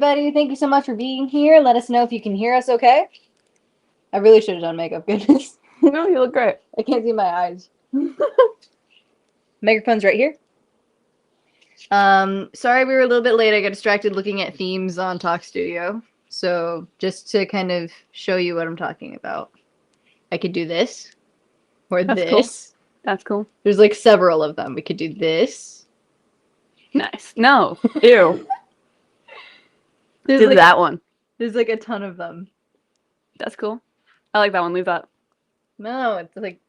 everybody. Thank you so much for being here. Let us know if you can hear us okay. I really should have done makeup. Goodness. No, you look great. I can't see my eyes. Microphone's right here. Sorry we were a little bit late. I got distracted looking at themes on Talk Studio. So just to kind of show you what I'm talking about. I could do this. Or That's this. cool. That's cool. There's like several of them. We could do this. Nice. No. Ew. There's Did like, that one. There's like a ton of them. That's cool. I like that one. Leave that. No, it's like...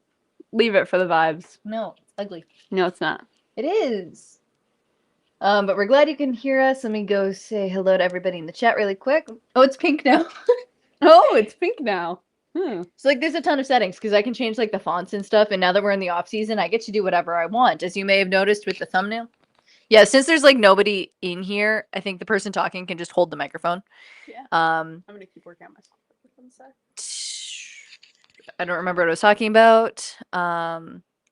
Leave it for the vibes. No, it's ugly. No, it's not. It is. But we're glad you can hear us. Let me go say hello to everybody in the chat really quick. Oh, it's pink now. Oh, it's pink now. So like there's a ton of settings because I can change like the fonts and stuff. And now that we're in the off season, I get to do whatever I want, as you may have noticed with the thumbnail. Yeah, since there's like nobody in here, I think the person talking can just hold the microphone. Yeah. I'm gonna keep working on myself. I don't remember what I was talking about.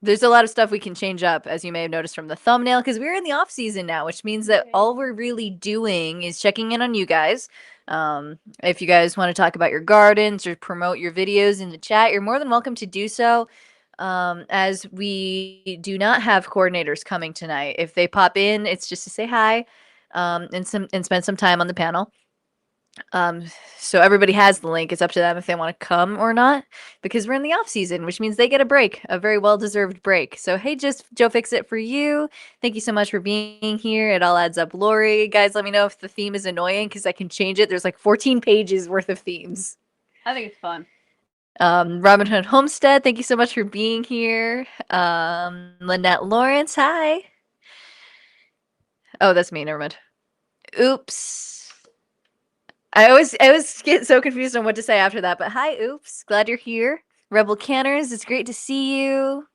There's a lot of stuff we can change up, as you may have noticed from the thumbnail, because we're in the off season now, which means that all we're really doing is checking in on you guys. If you guys want to talk about your gardens or promote your videos in the chat, you're more than welcome to do so. As we do not have coordinators coming tonight. If they pop in, it's just to say hi, and spend some time on the panel. So everybody has the link. It's up to them if they want to come or not, because we're in the off season, which means they get a break, a very well-deserved break. So, hey, just Joe Fix It for you. Thank you so much for being here. It all adds up. Lorrie, guys, let me know if the theme is annoying because I can change it. There's like 14 pages worth of themes. I think it's fun. Robin Hood Homestead, thank you so much for being here. Lynette Lawrence, hi. Oh, that's me. Never mind. Oops. I always get so confused on what to say after that, but hi, oops. Glad you're here. Rebel Canners, it's great to see you.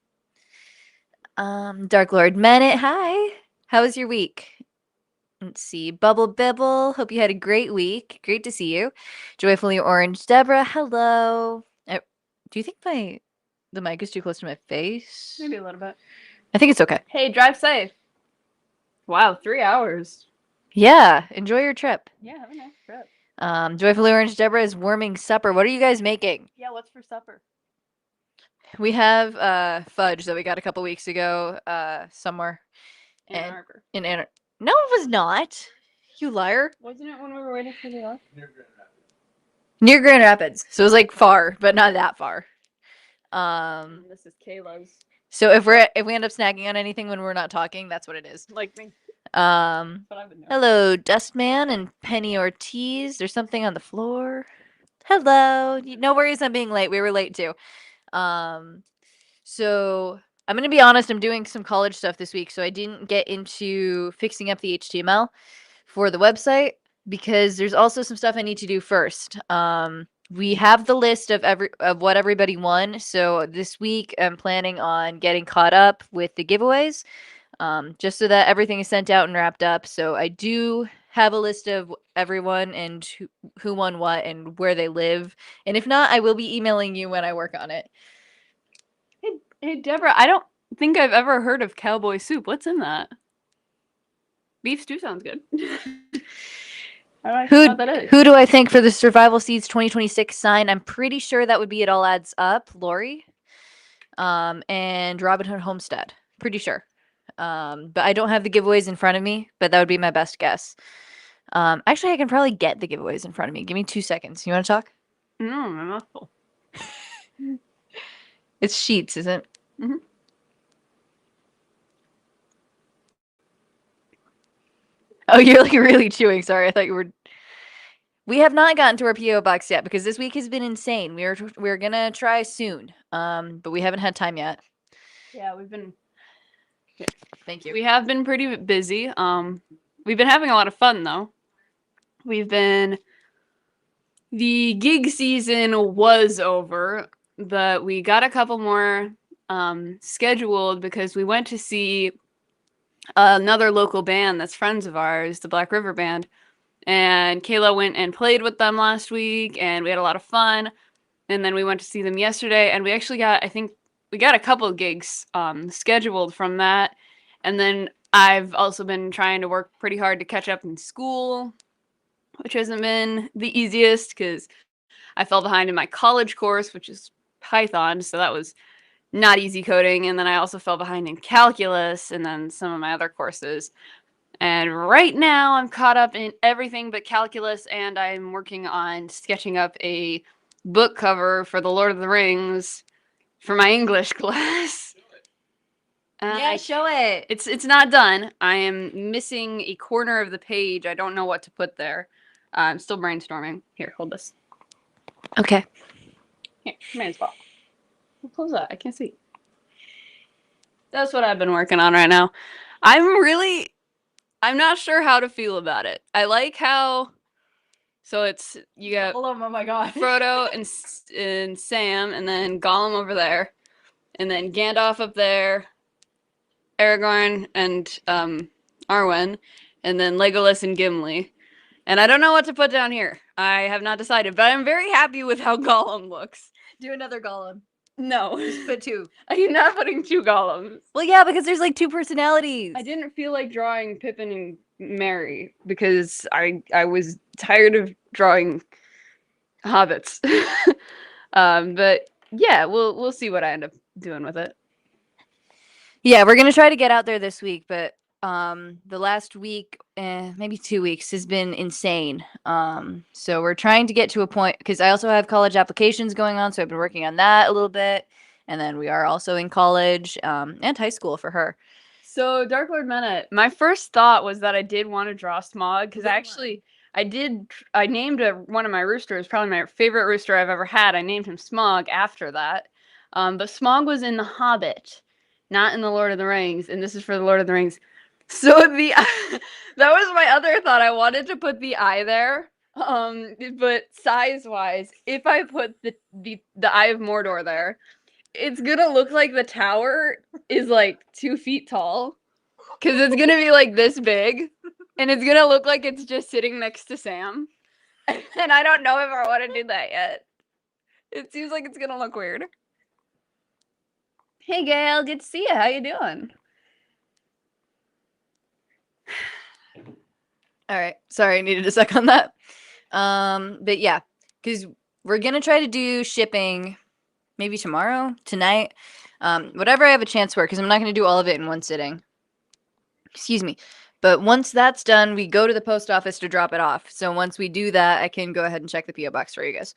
Dark Lord Menet, hi. How was your week? Let's see. Bubble Bibble, hope you had a great week. Great to see you. Joyfully Orange Deborah, hello. Do you think the mic is too close to my face? Maybe a little bit. I think it's okay. Hey, drive safe. Wow, 3 hours. Yeah, enjoy your trip. Yeah, have a nice trip. Joyfully Orange Deborah is warming supper. What are you guys making? Yeah, what's for supper? We have fudge that we got a couple weeks ago somewhere. Ann Arbor. No, it was not. You liar. Wasn't it when we were waiting for the off? Near Grand Rapids. So it was like far, but not that far. This is Kayla's. So if we end up snagging on anything when we're not talking, that's what it is. Like me. Hello, Dustman and Penny Ortiz. There's something on the floor. Hello. No worries on being late. We were late too. So I'm going to be honest, I'm doing some college stuff this week, so I didn't get into fixing up the HTML for the website because there's also some stuff I need to do first. We have the list of what everybody won, so this week I'm planning on getting caught up with the giveaways, just so that everything is sent out and wrapped up. So I do have a list of everyone and who won what and where they live, and if not, I will be emailing you when I work on it. Hey, Deborah, I don't think I've ever heard of cowboy soup. What's in that? Beef stew sounds good. I don't know what that is. Who do I think for the Survival Seeds 2026 sign? I'm pretty sure that would be It All Adds Up, Lorrie, and Robin Hood Homestead. Pretty sure. But I don't have the giveaways in front of me, but that would be my best guess. Actually, I can probably get the giveaways in front of me. Give me 2 seconds. You want to talk? No, my mouth's full. It's sheets, isn't it? Mm-hmm. Oh, you're like really chewing. Sorry, I thought you were. We have not gotten to our PO box yet because this week has been insane. We're gonna try soon, but we haven't had time yet. Yeah, we've been. Yeah, thank you. We have been pretty busy. We've been having a lot of fun though. The gig season was over, but we got a couple more scheduled because we went to see another local band that's friends of ours, the Black River Band, and Kayla went and played with them last week, and we had a lot of fun. And then we went to see them yesterday, and we actually got a couple of gigs scheduled from that. And then I've also been trying to work pretty hard to catch up in school. which hasn't been the easiest because I fell behind in my college course, which is Python, so that was not easy coding. And then I also fell behind in calculus and then some of my other courses. And right now I'm caught up in everything but calculus, and I'm working on sketching up a book cover for The Lord of the Rings for my English class. Yeah, show it. It's not done. I am missing a corner of the page. I don't know what to put there. I'm still brainstorming. Here, hold this. Okay. Here, may as well. Close that. I can't see. That's what I've been working on right now. I'm not sure how to feel about it. I like how, so it's, you got Oh my god. Frodo and Sam, and then Gollum over there, and then Gandalf up there, Aragorn and Arwen, and then Legolas and Gimli. And I don't know what to put down here. I have not decided, but I'm very happy with how Gollum looks. Do another Gollum. No. Just put 2. I'm not putting 2 Gollums. Well, yeah, because there's like 2 personalities. I didn't feel like drawing Pippin and Merry because I was tired of drawing hobbits. But yeah, we'll see what I end up doing with it. Yeah, we're gonna try to get out there this week, but the last week, maybe 2 weeks, has been insane. So we're trying to get to a point because I also have college applications going on, so I've been working on that a little bit, and then we are also in college and high school for her. So Dark Lord Mena, my first thought was that I did want to draw Smog because I named one of my roosters, probably my favorite rooster I've ever had. I named him Smog after that. But Smog was in The Hobbit, not in The Lord of the Rings, and this is for The Lord of the Rings. So the that was my other thought. I wanted to put the eye there. But size-wise, if I put the Eye of Mordor there, it's gonna look like the tower is like 2 feet tall. Cause it's gonna be like this big. And it's gonna look like it's just sitting next to Sam. And I don't know if I want to do that yet. It seems like it's gonna look weird. Hey Gail, good to see you. How you doing? All right. Sorry, I needed a sec on that. But yeah, because we're gonna try to do shipping maybe tomorrow, tonight, whatever I have a chance for, because I'm not gonna do all of it in one sitting. Excuse me. But once that's done, we go to the post office to drop it off. So once we do that, I can go ahead and check the P.O. box for you guys.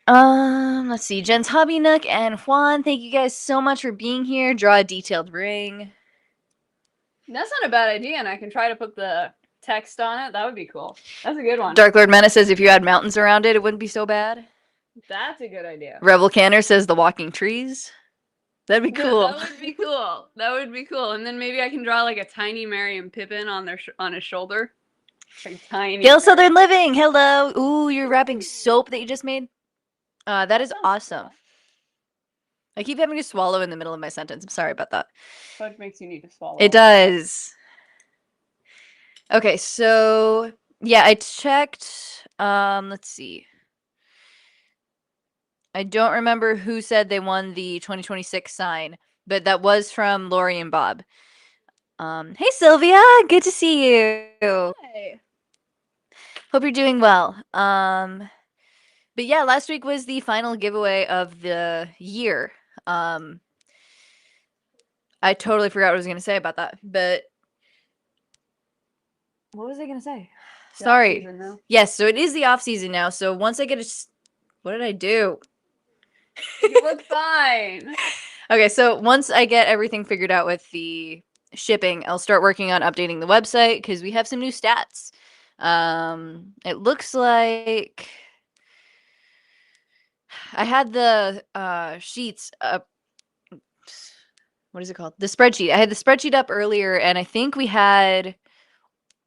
Let's see. Jen's Hobby Nook and Juan, thank you guys so much for being here. Draw a detailed ring. That's not a bad idea, and I can try to put the text on it. That would be cool. That's a good one. Dark Lord Menace says if you had mountains around it, it wouldn't be so bad. That's a good idea. Rebel Canner says the walking trees. That'd be cool. That would be cool. That would be cool. And then maybe I can draw like a tiny Merry and Pippin on his shoulder. Like tiny. Gail Southern Living, hello. Ooh, you're wrapping soap that you just made. That is awesome. I keep having to swallow in the middle of my sentence. I'm sorry about that. What makes you need to swallow? It does. Okay, so yeah, I checked. Let's see. I don't remember who said they won the 2026 sign, but that was from Lorrie and Bob. Hey Sylvia, good to see you. Hey. Hope you're doing well. But yeah, last week was the final giveaway of the year. I totally forgot what I was going to say about that, but what was I going to say? Sorry. Yes, so it is the off season now. So once I get what did I do? You look fine. Okay, so once I get everything figured out with the shipping, I'll start working on updating the website because we have some new stats. It looks like I had the sheets up. What is it called? The spreadsheet. I had the spreadsheet up earlier, and I think we had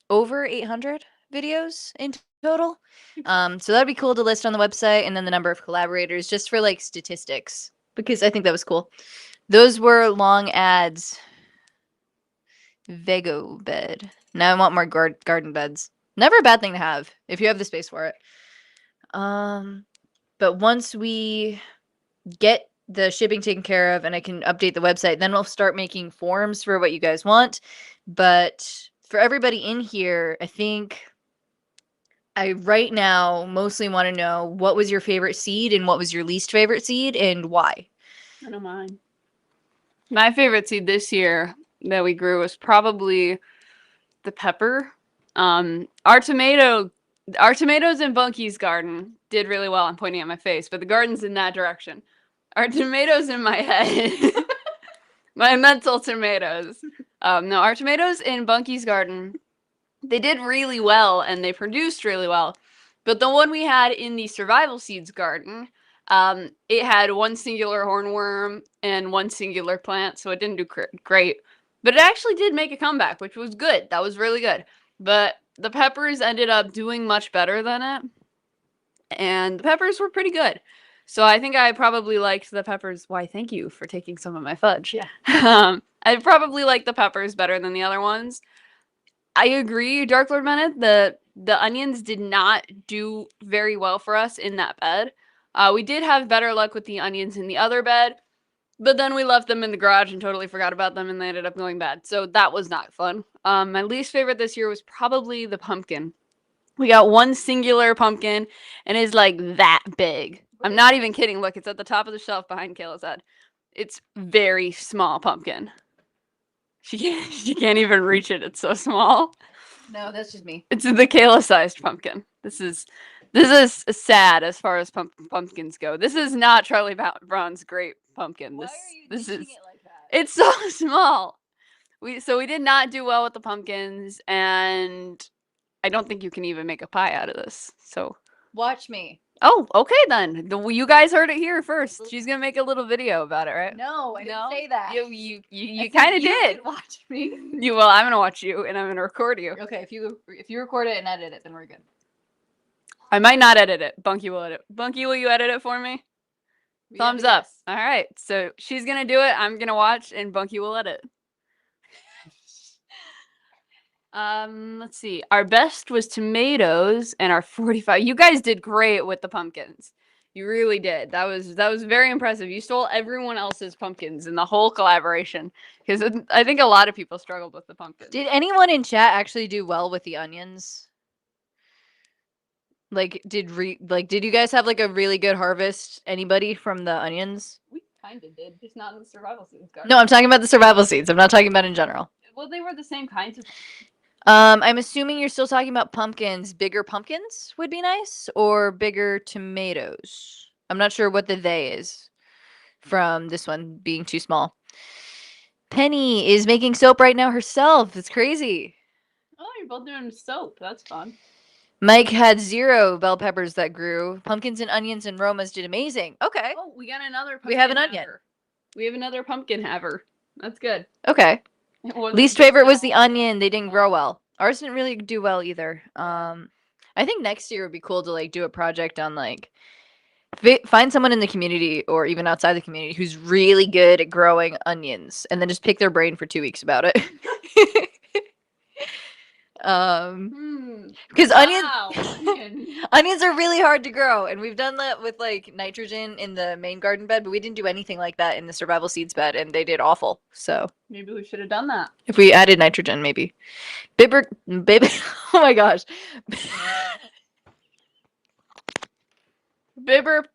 over 800 videos in total. So that'd be cool to list on the website, and then the number of collaborators just for like statistics, because I think that was cool. Those were long ads. Vego bed. Now I want more garden beds. Never a bad thing to have if you have the space for it. But once we get the shipping taken care of and I can update the website, then we'll start making forms for what you guys want. But for everybody in here, I think I right now mostly want to know what was your favorite seed and what was your least favorite seed and why. I don't mind. My favorite seed this year that we grew was probably the pepper. Our tomatoes in Bunky's garden did really well. I'm pointing at my face, but the garden's in that direction. Our tomatoes in my head, my mental tomatoes. No, our tomatoes in Bunky's garden, they did really well and they produced really well. But the one we had in the survival seeds garden, it had one singular hornworm and one singular plant, so it didn't do great. But it actually did make a comeback, which was good. That was really good. But the peppers ended up doing much better than it. And the peppers were pretty good. So I think I probably liked the peppers. Why, thank you for taking some of my fudge. Yeah. I probably liked the peppers better than the other ones. I agree, Dark Lord Bennett. The onions did not do very well for us in that bed. We did have better luck with the onions in the other bed, but then we left them in the garage and totally forgot about them, and they ended up going bad. So that was not fun. My least favorite this year was probably the pumpkin. We got one singular pumpkin, and it's like that big. I'm not even kidding. Look, it's at the top of the shelf behind Kayla's head. It's very small pumpkin. She can't even reach it. It's so small. No, that's just me. It's the Kayla-sized pumpkin. This is sad as far as pumpkins go. This is not Charlie Brown's great pumpkin. Why This are you this thinking is it like that? it's so small. We did not do well with the pumpkins, and I don't think you can even make a pie out of this. So Watch me. oh, okay then. You guys heard it here first. She's gonna make a little video about it, right? No, I didn't No? say that. You I said kind of you did. could watch me. Well, I'm gonna watch you, and I'm gonna record you. Okay, if you record it and edit it, then we're good. I might not edit it. Bunky will edit. Bunky, will you edit it for me? Thumbs up. All right. So she's gonna do it. I'm gonna watch, and Bunky will edit. Let's see. Our best was tomatoes, and our 45. You guys did great with the pumpkins. You really did. That was very impressive. You stole everyone else's pumpkins in the whole collaboration, because I think a lot of people struggled with the pumpkins. Did anyone in chat actually do well with the onions? Like, did you guys have like a really good harvest? Anybody from the onions? We kind of did, just not in the survival seeds garden. No, I'm talking about the survival seeds. I'm not talking about in general. Well, they were the same kinds of. I'm assuming you're still talking about pumpkins. Bigger pumpkins would be nice, or bigger tomatoes. I'm not sure what the they is from this one being too small. Penny is making soap right now herself. It's crazy. Oh, you're both doing soap. That's fun. Mike had 0 bell peppers that grew. Pumpkins and onions and Romas did amazing. Okay. Oh, we got another pumpkin. We have an onion. We have another pumpkin haver. That's good. Okay. Least favorite was the onion. They didn't grow well. Ours didn't really do well either. I think next year would be cool to like do a project on like find someone in the community or even outside the community who's really good at growing onions and then just pick their brain for 2 weeks about it. Because onions are really hard to grow, and we've done that with like nitrogen in the main garden bed, but we didn't do anything like that in the survival seeds bed, and they did awful. So maybe we should have done that if we added nitrogen, maybe. Bibber, oh my gosh, bigger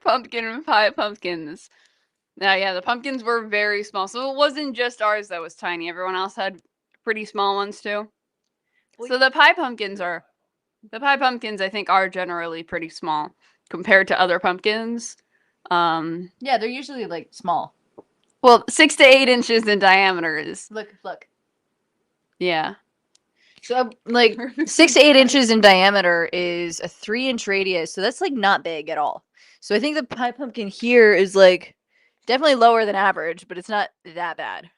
pumpkin pie pumpkins. Now, yeah, the pumpkins were very small. So it wasn't just ours that was tiny. Everyone else had pretty small ones too. So the pie pumpkins, I think, are generally pretty small compared to other pumpkins. Yeah, they're usually like small. Well, 6 to 8 inches in diameter is. Look. Yeah. So like 6 to 8 inches in diameter is a 3-inch radius. So that's like not big at all. So I think the pie pumpkin here is like definitely lower than average, but it's not that bad.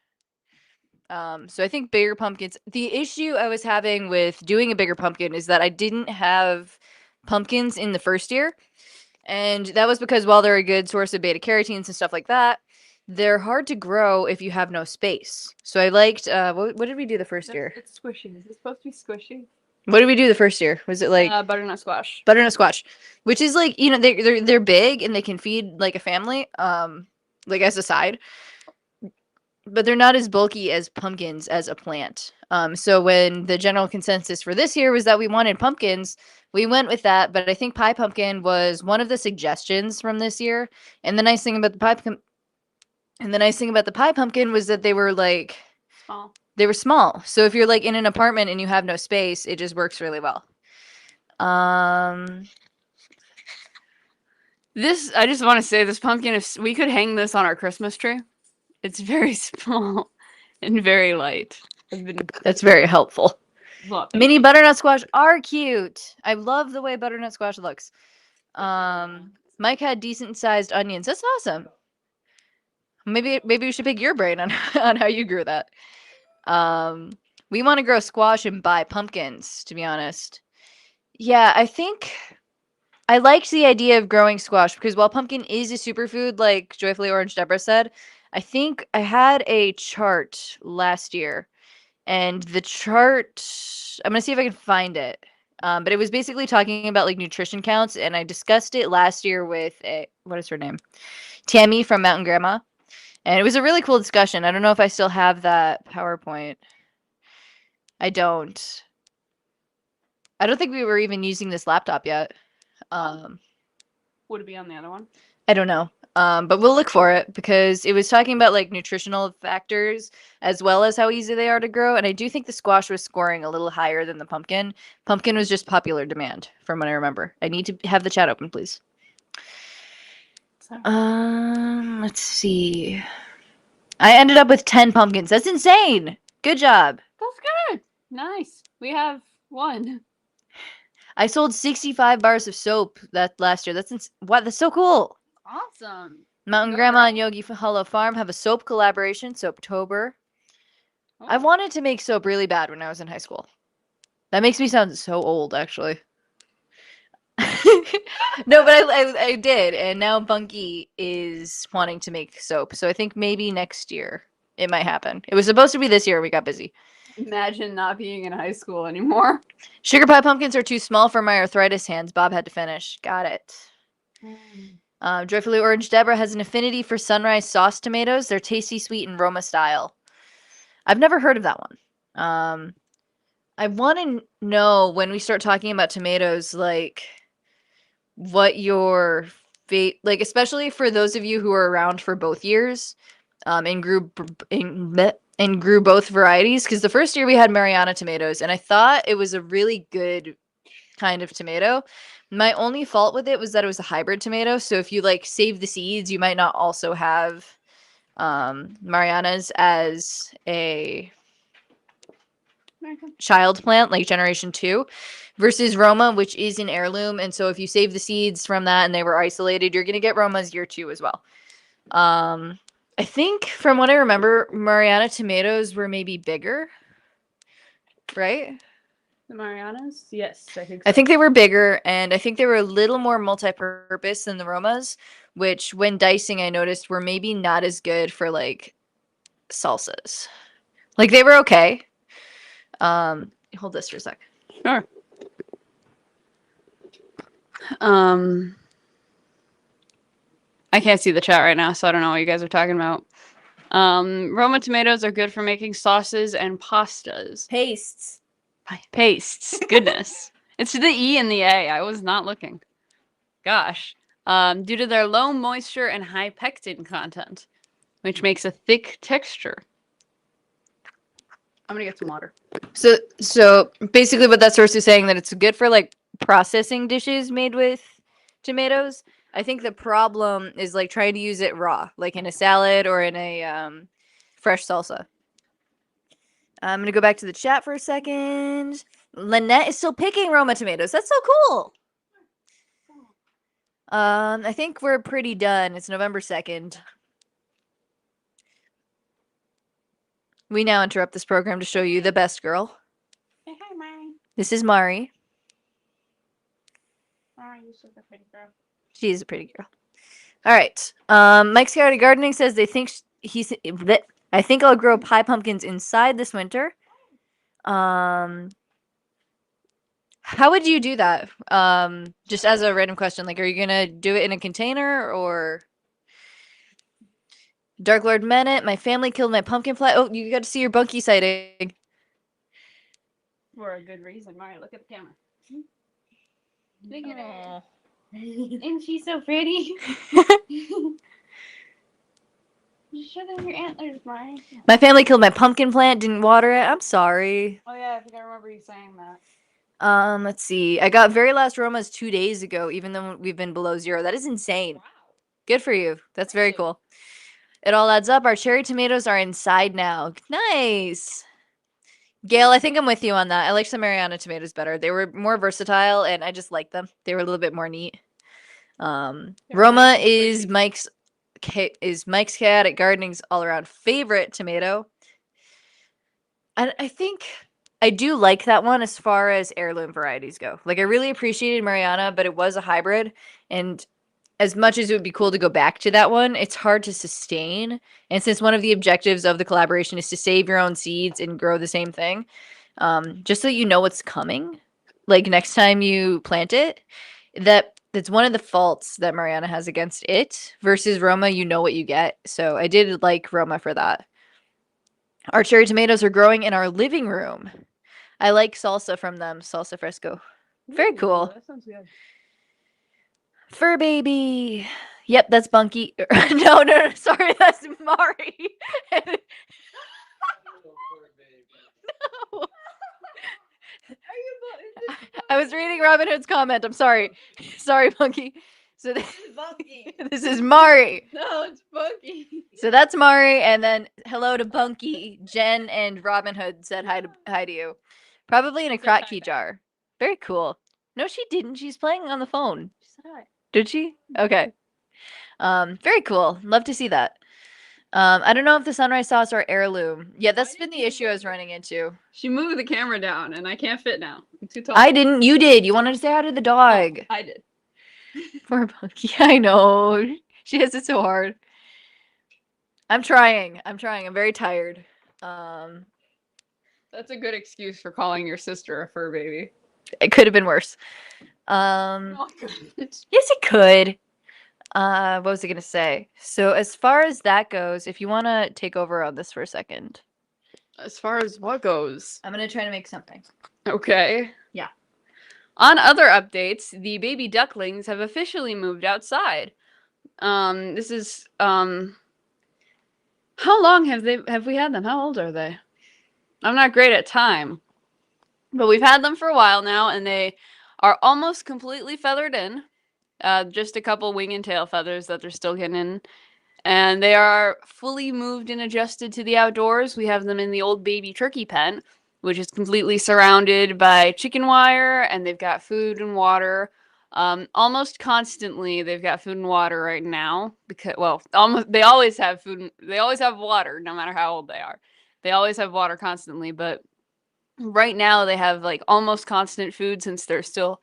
So I think bigger pumpkins. The issue I was having with doing a bigger pumpkin is that I didn't have pumpkins in the first year. And that was because while they're a good source of beta carotenes and stuff like that, they're hard to grow if you have no space. So I liked, what did we do the first year? It's squishy. Is it supposed to be squishy? What did we do the first year? Was it like butternut squash? Butternut squash, which is like, you know, they're big and they can feed like a family, like as a side. but they're not as bulky as pumpkins as a plant. So when the general consensus for this year was that we wanted pumpkins, we went with that. But I think pie pumpkin was one of the suggestions from this year. And the nice thing about the pie pumpkin was that they were like Small. they were small. So if you're like in an apartment and you have no space, it just works really well. This, I just want to say, this pumpkin, if we could hang this on our Christmas tree, it's very small and very light. That's very helpful. Love it. Mini butternut squash are cute. I love the way butternut squash looks. Mike had decent sized onions. That's awesome. Maybe we should pick your brain on on how you grew that. We want to grow squash and buy pumpkins, to be honest. Yeah, I think I liked the idea of growing squash because while pumpkin is a superfood, like Joyfully Orange Deborah said, I think I had a chart last year, and the chart, I'm gonna see if I can find it. But it was basically talking about like nutrition counts, and I discussed it last year with what is her name? Tammy from Mountain Grandma. And it was a really cool discussion. I don't know if I still have that PowerPoint. I don't. I don't think we were even using this laptop yet. Would it be on the other one? I don't know. But we'll look for it because it was talking about like nutritional factors as well as how easy they are to grow. And I do think the squash was scoring a little higher than the pumpkin. Pumpkin was just popular demand from what I remember. I need to have the chat open, please. Let's see. I ended up with 10 pumpkins. That's insane. Good job. That's good. Nice. We have one. I sold 65 bars of soap that last year. What? That's so cool. Awesome. Mountain Grandma and Yogi Hollow Farm have a soap collaboration, Soaptober. Oh. I wanted to make soap really bad when I was in high school. That makes me sound so old, actually. No, but I did, and now Bunky is wanting to make soap. So I think maybe next year it might happen. It was supposed to be this year. We got busy. Imagine not being in high school anymore. Sugar pie pumpkins are too small for my arthritis hands. Bob had to finish. Got it. Joyfully Orange Deborah has an affinity for sunrise sauce tomatoes. They're tasty, sweet, and Roma style. I've never heard of that one. I want to know when we start talking about tomatoes, like what your like, especially for those of you who are around for both years, and grew both varieties. Because the first year we had Mariana tomatoes, and I thought it was a really good kind of tomato. My only fault with it was that it was a hybrid tomato. So if you like save the seeds, you might not also have Marianas as a child plant, like generation 2, versus Roma, which is an heirloom. And so if you save the seeds from that and they were isolated, you're going to get Romas year 2 as well. I think from what I remember, Mariana tomatoes were maybe bigger, right? The Marianas? Yes, I think so. I think they were bigger, and I think they were a little more multi-purpose than the Romas, which when dicing I noticed were maybe not as good for like salsas. Like they were okay. Hold this for a sec. Sure. I can't see the chat right now, so I don't know what you guys are talking about. Roma tomatoes are good for making sauces and pastas. Pastes. Pastes. Goodness. It's the E and the A. I was not looking. Gosh. Due to their low moisture and high pectin content, which makes a thick texture. I'm gonna get some water. So basically what that source is saying that it's good for like processing dishes made with tomatoes. I think the problem is like trying to use it raw, like in a salad or in a fresh salsa. I'm gonna go back to the chat for a second. Lynette is still picking Roma tomatoes. That's so cool. I think we're pretty done. It's November 2nd. We now interrupt this program to show you the best girl. Hey, hi, Mari. This is Mari. Mari, you're such a pretty girl. She is a pretty girl. All right. Mike Scouty Gardening says they think I think I'll grow pie pumpkins inside this winter. How would you do that? Just as a random question, like, are you gonna do it in a container or? Dark Lord Menet, my family killed my pumpkin fly. Oh, you got to see your bunkie sighting. For a good reason. Mari, look at the camera. Look at her. Isn't she so pretty? Show them your antlers, Mari. My family killed my pumpkin plant, didn't water it. I'm sorry. Oh yeah, I think I remember you saying that. Let's see. I got very last Romas 2 days ago, even though we've been below 0. That is insane. Wow. Good for you. That's very cool. It all adds up. Our cherry tomatoes are inside now. Nice. Gail, I think I'm with you on that. I like some Mariana tomatoes better. They were more versatile, and I just like them. They were a little bit more neat. Roma is Mike's chaotic gardening's all around favorite tomato. I think I do like that one as far as heirloom varieties go. Like I really appreciated Mariana, but it was a hybrid, and as much as it would be cool to go back to that one, it's hard to sustain. And since one of the objectives of the collaboration is to save your own seeds and grow the same thing, just so you know what's coming, like next time you plant it, that's one of the faults that Mariana has against it versus Roma. You know what you get. So I did like Roma for that. Our cherry tomatoes are growing in our living room. I like salsa from them, salsa fresco. Very cool. That sounds good. Fur baby. Yep, that's Bunky. No, sorry, that's Mari. No. I was reading Robin Hood's comment. I'm sorry. Sorry, Bunky. So this is Mari. No, it's Bunky. So that's Mari, and then hello to Bunky. Jen and Robin Hood said hi to you. Probably in a crock key jar. Very cool. No, she didn't. She's playing on the phone. She said hi. Did she? Okay. Very cool. Love to see that. I don't know if the sunrise sauce are heirloom. Yeah, that's been the issue I was running into. She moved the camera down, and I can't fit now. I'm too tall. I didn't. You did. You wanted to say hi to the dog. I did. Poor Bunky. I know. She has it so hard. I'm trying. I'm very tired. That's a good excuse for calling your sister a fur baby. It could have been worse. Oh, Yes, it could. What was I gonna say? So as far as that goes, if you want to take over on this for a second. As far as what goes? I'm gonna try to make something. Okay. Yeah. On other updates, the baby ducklings have officially moved outside. This is how long have we had them? How old are they? I'm not great at time. But we've had them for a while now, and they are almost completely feathered in. Just a couple wing and tail feathers that they're still getting in. And they are fully moved and adjusted to the outdoors. We have them in the old baby turkey pen, which is completely surrounded by chicken wire, and they've got food and water. Almost constantly, they've got food and water right now because, well, they always have food. They always have water, no matter how old they are. They always have water constantly, but right now they have like almost constant food since they're still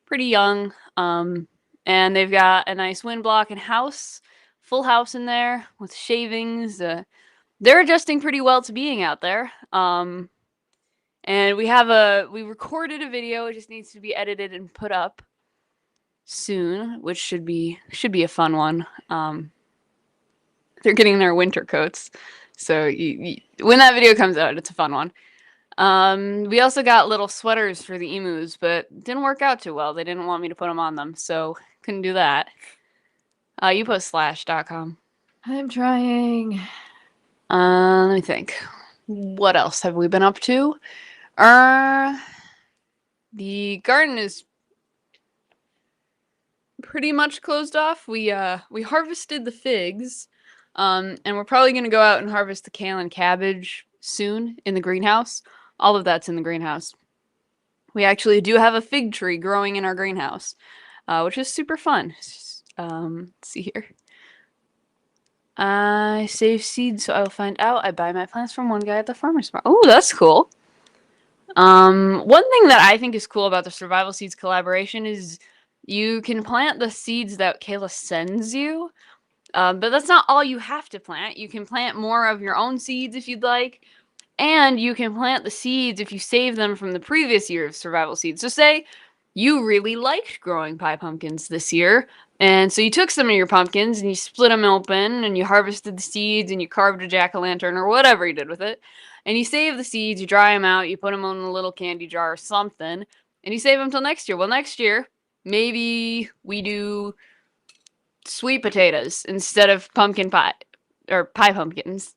pretty young. And they've got a nice wind block and house, full house in there with shavings. They're adjusting pretty well to being out there. And we recorded a video. It just needs to be edited and put up soon, which should be a fun one. They're getting their winter coats, so when that video comes out, it's a fun one. We also got little sweaters for the emus, but didn't work out too well. They didn't want me to put them on them, so couldn't do that. You post slash.com. I'm trying. Let me think. What else have we been up to? The garden is pretty much closed off. We harvested the figs, and we're probably gonna go out and harvest the kale and cabbage soon in the greenhouse. All of that's in the greenhouse. We actually do have a fig tree growing in our greenhouse, which is super fun. Let's see here. I save seeds so I'll find out. I buy my plants from one guy at the farmer's market. Oh, that's cool. One thing that I think is cool about the Survival Seeds collaboration is you can plant the seeds that Kayla sends you, but that's not all you have to plant. You can plant more of your own seeds if you'd like, and you can plant the seeds if you save them from the previous year of Survival Seeds. So say you really liked growing pie pumpkins this year, And so you took some of your pumpkins and you split them open and you harvested the seeds and you carved a jack-o'-lantern or whatever you did with it. And you save the seeds, you dry them out, you put them in a little candy jar or something, and you save them till next year. Well, next year, maybe we do sweet potatoes instead of pumpkin pie or pie pumpkins.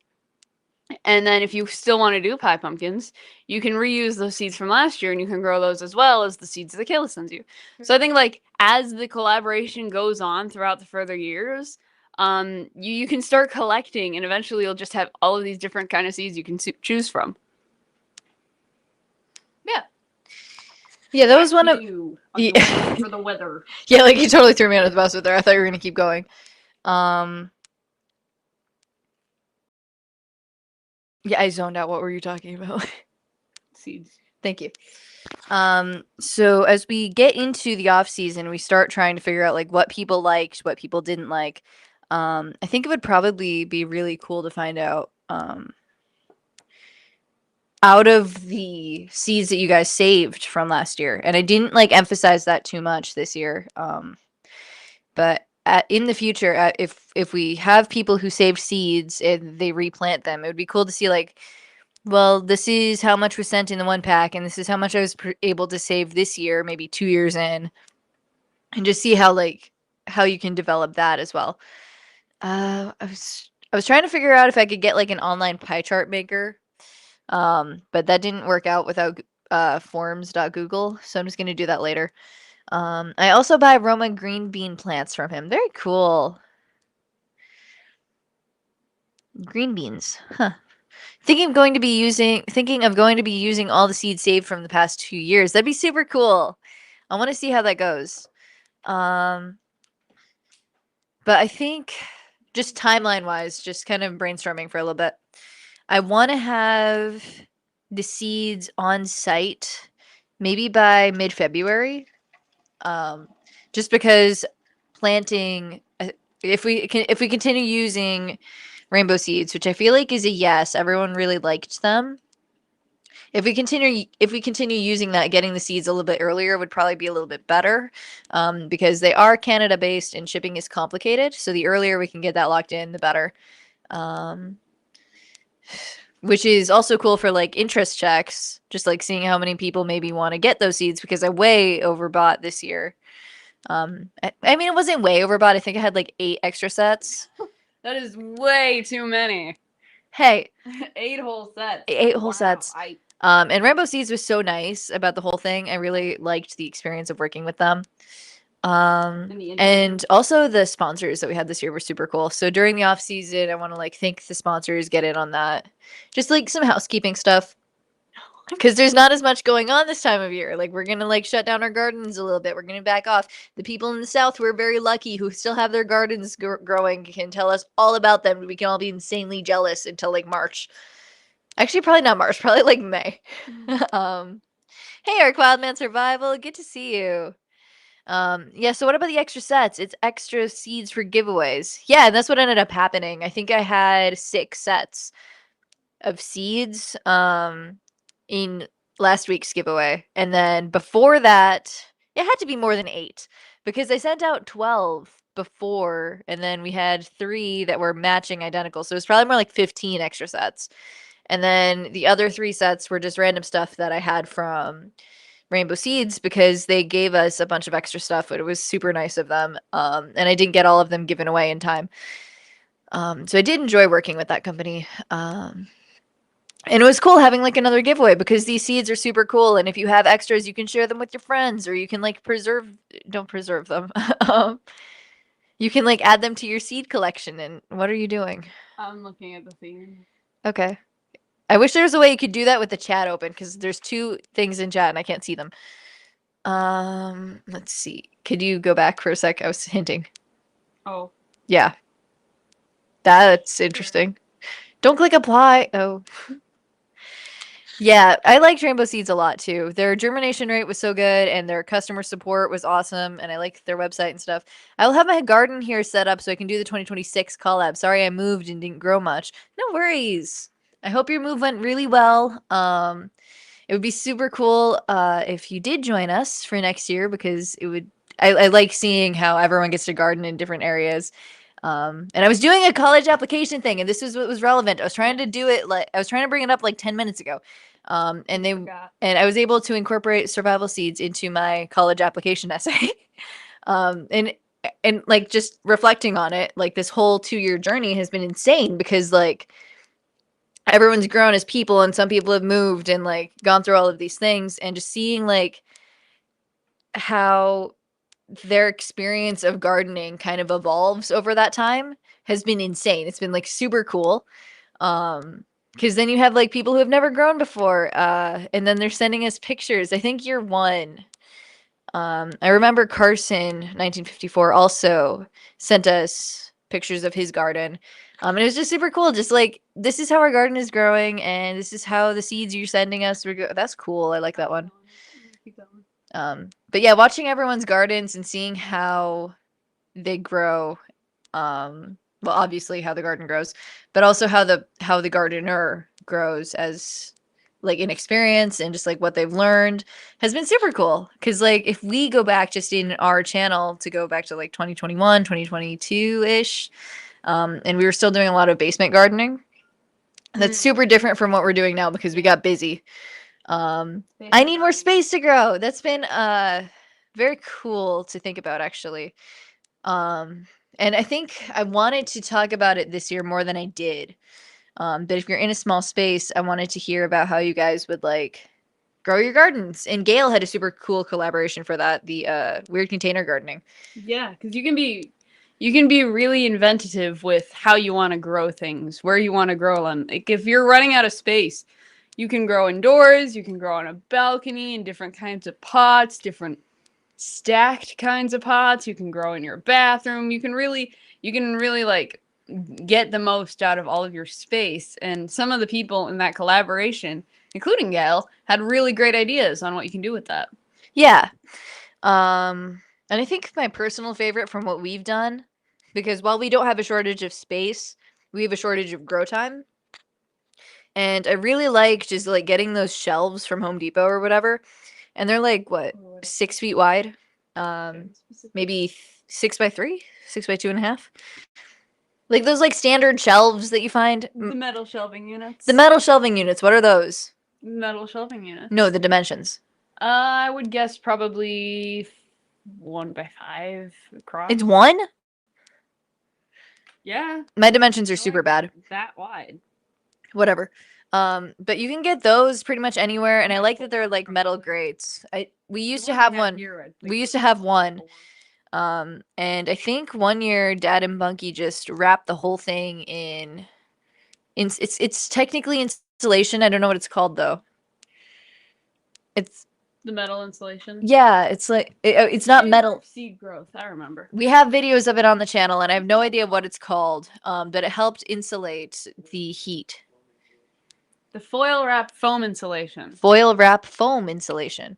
And then if you still want to do pie pumpkins, you can reuse those seeds from last year and you can grow those as well as the seeds that Kayla sends you. So I think like as the collaboration goes on throughout the further years, you can start collecting and eventually you'll just have all of these different kind of seeds you can choose from. Yeah. Yeah, that was one of yeah. for the weather. Yeah, like you totally threw me under the bus with there. I thought you were gonna keep going. Yeah, I zoned out. What were you talking about? Seeds. Thank you. So as we get into the off season, we start trying to figure out like what people liked, what people didn't like. I think it would probably be really cool to find out out of the seeds that you guys saved from last year. And I didn't like emphasize that too much this year. But in the future, if we have people who saved seeds and they replant them, it would be cool to see like, well, this is how much was sent in the one pack, and this is how much I was able to save this year, maybe 2 years in, and just see how you can develop that as well. I was trying to figure out if I could get like an online pie chart maker, but that didn't work out without forms.google, so I'm just gonna do that later. I also buy Roma green bean plants from him. Very cool. Green beans. Huh. Thinking of going to be using all the seeds saved from the past 2 years. That'd be super cool. I want to see how that goes. But I think just timeline-wise, just kind of brainstorming for a little bit. I want to have the seeds on site maybe by mid-February. Just because planting if we continue using rainbow seeds, which I feel like is a yes, everyone really liked them. If we continue using that, getting the seeds a little bit earlier would probably be a little bit better, because they are Canada based and shipping is complicated. So the earlier we can get that locked in, the better. Which is also cool for like interest checks, just like seeing how many people maybe want to get those seeds because I way overbought this year. I mean, it wasn't way overbought. I think I had like 8 extra sets. That is way too many. Hey, 8 whole sets. 8 whole sets. And Rainbow Seeds was so nice about the whole thing. I really liked the experience of working with them. And also the sponsors that we had this year were super cool. So during the off season, I want to like thank the sponsors, get in on that. Just like some housekeeping stuff. Because there's not as much going on this time of year. Like we're gonna like shut down our gardens a little bit. We're gonna back off. The people in the south who are very lucky, who still have their gardens growing, can tell us all about them. We can all be insanely jealous until like March. Actually, probably not March. Probably like May. Hey, Arc Wildman Survival. Good to see you. Yeah. So what about the extra sets? It's extra seeds for giveaways. Yeah, and that's what ended up happening. I think I had 6 sets of seeds. In last week's giveaway. And then before that, it had to be more than 8 because I sent out 12 before, and then we had 3 that were matching identical. So it was probably more like 15 extra sets. And then the other 3 sets were just random stuff that I had from Rainbow Seeds because they gave us a bunch of extra stuff, but it was super nice of them. And I didn't get all of them given away in time. So I did enjoy working with that company. And it was cool having like another giveaway because these seeds are super cool. And if you have extras, you can share them with your friends, or you can like don't preserve them. You can like add them to your seed collection. And what are you doing? I'm looking at the theme. Okay. I wish there was a way you could do that with the chat open because there's 2 things in chat and I can't see them. Let's see. Could you go back for a sec? I was hinting. Oh. Yeah. That's interesting. Don't click apply. Oh. Yeah, I liked Rainbow Seeds a lot too. Their germination rate was so good and their customer support was awesome, and I liked their website and stuff. I will have my garden here set up so I can do the 2026 collab. Sorry I moved and didn't grow much. No worries. I hope your move went really well. It would be super cool if you did join us for next year because it would I like seeing how everyone gets to garden in different areas. And I was doing a college application thing, and this is what was relevant. I was trying to do it like I was trying to bring it up like 10 minutes ago. And and I was able to incorporate survival seeds into my college application essay. um, and and like just reflecting on it, like this whole 2-year journey has been insane because like everyone's grown as people and some people have moved and like gone through all of these things and just seeing like how their experience of gardening kind of evolves over that time has been insane. It's been like super cool. Because then you have like people who have never grown before, and then they're sending us pictures. I think year one, I remember Carson, 1954, also sent us pictures of his garden. And it was just super cool. Just like, this is how our garden is growing, and this is how the seeds you're sending us. That's cool. I like that one. Keep going. But yeah, watching everyone's gardens and seeing how they grow, well, obviously how the garden grows, but also how the gardener grows as like in experience and just like what they've learned has been super cool. Cause like if we go back just in our channel to go back to like 2021, 2022-ish, and we were still doing a lot of basement gardening. That's super different from what we're doing now because we got busy. I need more space to grow. That's been very cool to think about actually. And I think I wanted to talk about it this year more than I did. But if you're in a small space, I wanted to hear about how you guys would like grow your gardens. And Gail had a super cool collaboration for that, the weird container gardening. Yeah, because you can be really inventive with how you want to grow things, where you want to grow them. Like if you're running out of space, you can grow indoors, you can grow on a balcony in different kinds of pots, different stacked kinds of pots. You can grow in your bathroom. You can really like get the most out of all of your space. And some of the people in that collaboration, including Gail, had really great ideas on what you can do with that. Yeah. And I think my personal favorite from what we've done, because while we don't have a shortage of space, we have a shortage of grow time. And I really like just like getting those shelves from Home Depot or whatever. And they're like what, 6 feet wide? Maybe 6 by 3, 6 by 2.5. Like those like standard shelves that you find. The metal shelving units. The metal shelving units. What are those? Metal shelving units. No, the dimensions. I would guess probably 1x5 across. It's 1? Yeah. My dimensions are super bad. That wide. Whatever. But you can get those pretty much anywhere, and I like that they're like metal grates. We used to have one. We used to have one. And I think one year Dad and Bunky just wrapped the whole thing in it's technically insulation. I don't know what it's called though. It's the metal insulation. Yeah, it's like it's not metal. Seed growth. I remember. We have videos of it on the channel, and I have no idea what it's called. But it helped insulate the heat. The foil wrap foam insulation. Foil wrap foam insulation.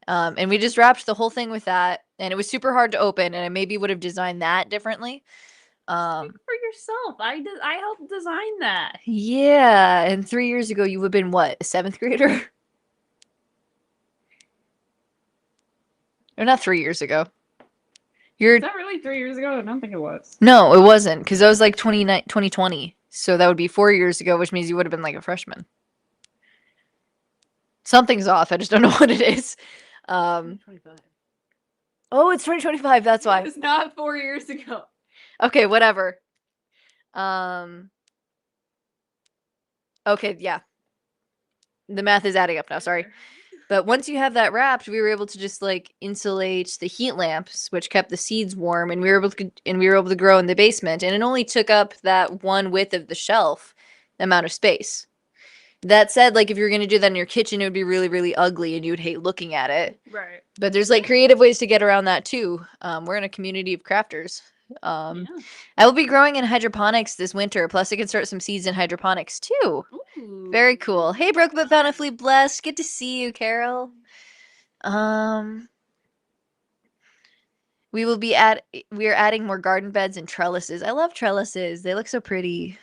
And we just wrapped the whole thing with that, and it was super hard to open, and I maybe would have designed that differently. Speak for yourself. I helped design that. Yeah, and 3 years ago you would have been what, a 7th grader? Or not 3 years ago. Is that really 3 years ago? I don't think it was. No, it wasn't, because that was like 2020. So that would be 4 years ago, which means you would have been like a freshman. Something's off. I just don't know what it is. 2025. Oh, it's 2025. That's why. It's not 4 years ago. Okay, whatever. Okay, yeah. The math is adding up now. Sorry. But once you have that wrapped, we were able to just like insulate the heat lamps, which kept the seeds warm, and we were able to grow in the basement. And it only took up that one width of the shelf amount of space. That said, like if you're gonna do that in your kitchen, it would be really, really ugly, and you would hate looking at it. Right. But there's like creative ways to get around that too. We're in a community of crafters. I will be growing in hydroponics this winter. Plus, I can start some seeds in hydroponics too. Ooh. Very cool. Hey, Broke but Bountifully Blessed. Good to see you, Carol. We are adding more garden beds and trellises. I love trellises. They look so pretty.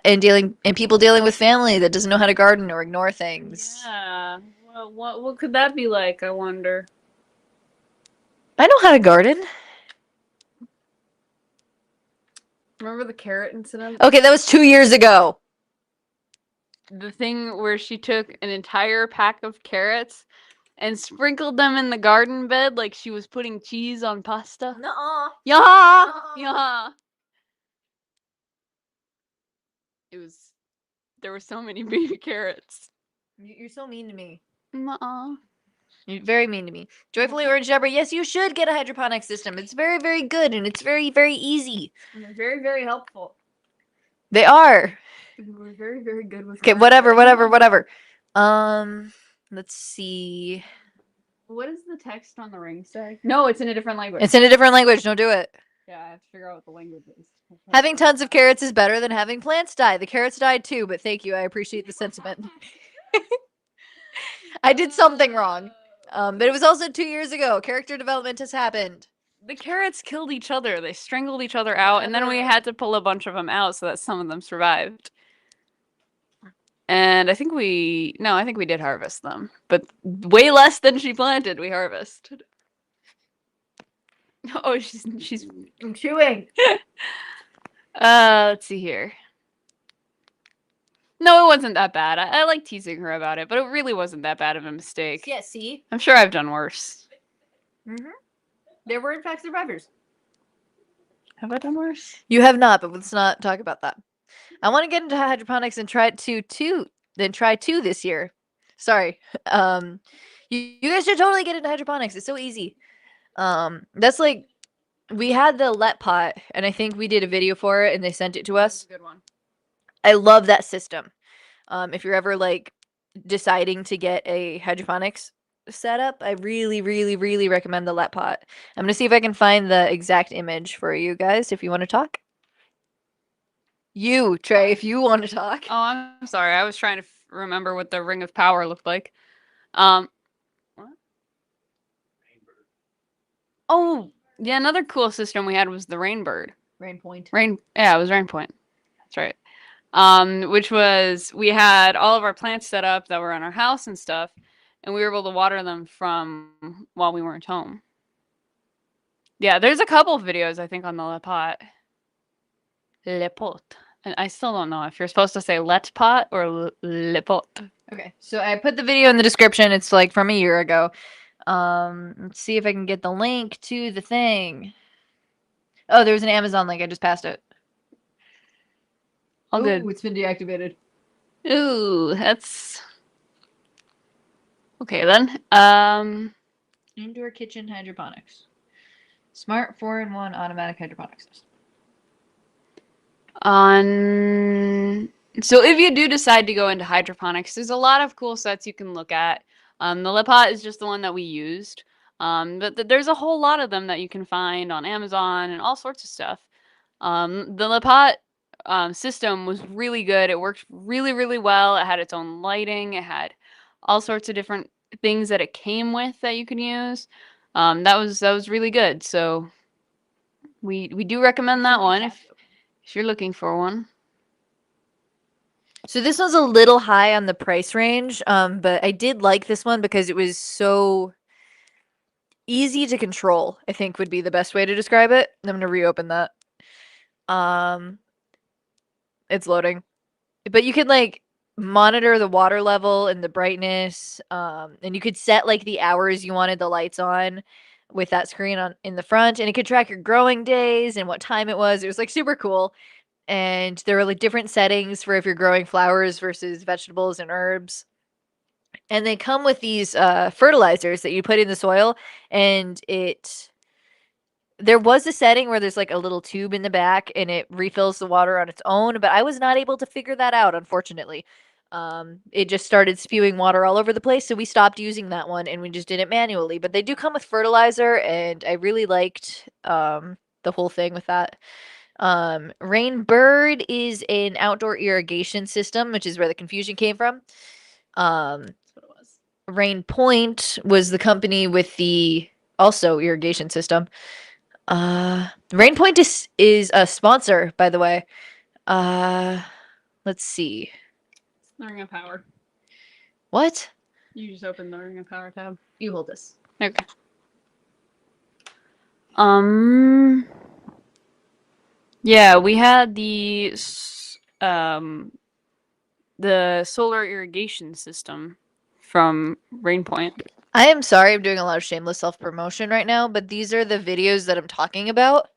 And people dealing with family that doesn't know how to garden or ignore things. Yeah. Well, what could that be like? I wonder. I know how to garden. Remember the carrot incident? Okay, that was 2 years ago. The thing where she took an entire pack of carrots and sprinkled them in the garden bed like she was putting cheese on pasta. Nuh-uh. Yeah, Nuh-uh. yeah. It was. There were so many baby carrots. You're so mean to me. Nuh-uh. You're very mean to me. Joyfully Orange Jabber, yes, you should get a hydroponic system. It's very, very good and it's very, very easy. And they're very, very helpful. They are. We're very, very good with. Okay, whatever. Let's see. What does the text on the ring say? No, it's in a different language. It's in a different language. Don't do it. Yeah, I have to figure out what the language is. Having tons of carrots is better than having plants die. The carrots died too, but thank you. I appreciate the sentiment. I did something wrong. But it was also 2 years ago. Character development has happened. The carrots killed each other. They strangled each other out, and then we had to pull a bunch of them out so that some of them survived. And I think we did harvest them, but way less than she planted. We harvested. Oh, she's. I'm chewing. Let's see here. No, it wasn't that bad. I like teasing her about it, but it really wasn't that bad of a mistake. Yeah, see? I'm sure I've done worse. Mm-hmm. There were, in fact, survivors. Have I done worse? You have not, but let's not talk about that. I want to get into hydroponics and try two this year. Sorry. You guys should totally get into hydroponics. It's so easy. That's like we had the let pot, and I think we did a video for it, and they sent it to us. Good one. I love that system. If you're ever like deciding to get a hydroponics setup, I really, really, really recommend the let pot. I'm gonna see if I can find the exact image for you guys if you want to talk. You, Trey, if you want to talk. Oh, I'm sorry. I was trying to remember what the ring of power looked like. What? Oh, yeah. Another cool system we had was the Rainbird. Rain point. Yeah, it was Rain Point. That's right. Which was we had all of our plants set up that were in our house and stuff, and we were able to water them from while we weren't home. Yeah, there's a couple of videos I think on the Le Pot. Le Pot. And I still don't know if you're supposed to say let pot or le pot. Okay, so I put the video in the description. It's like from a year ago. Let's see if I can get the link to the thing. Oh, there was an Amazon link. I just passed it. All good. It's been deactivated. Ooh, that's okay then. Indoor kitchen hydroponics. Smart 4-in-1 automatic hydroponics system. So if you do decide to go into hydroponics, there's a lot of cool sets you can look at. The Le Pot is just the one that we used. But there's a whole lot of them that you can find on Amazon and all sorts of stuff. The Le Pot system was really good. It worked really, really well. It had its own lighting. It had all sorts of different things that it came with that you could use. That was really good. So we do recommend that one if you're looking for one. So this one's a little high on the price range, but I did like this one because it was so easy to control, I think would be the best way to describe it. I'm going to reopen that. It's loading. But you could like monitor the water level and the brightness, and you could set like the hours you wanted the lights on with that screen on in the front, and it could track your growing days and what time it was. It was like super cool. And there are like different settings for if you're growing flowers versus vegetables and herbs. And they come with these fertilizers that you put in the soil, and there was a setting where there's like a little tube in the back and it refills the water on its own, but I was not able to figure that out, unfortunately. It just started spewing water all over the place, so we stopped using that one and we just did it manually. But they do come with fertilizer, and I really liked the whole thing with that. Rainbird is an outdoor irrigation system, which is where the confusion came from. That's what it was. Rain Point was the company with the also irrigation system. Rain Point is a sponsor, by the way. Let's see. The Ring of Power. What? You just opened the Ring of Power tab. You hold this. Okay. Um, yeah, we had the solar irrigation system from Rainpoint. I am sorry, I'm doing a lot of shameless self-promotion right now, but these are the videos that I'm talking about.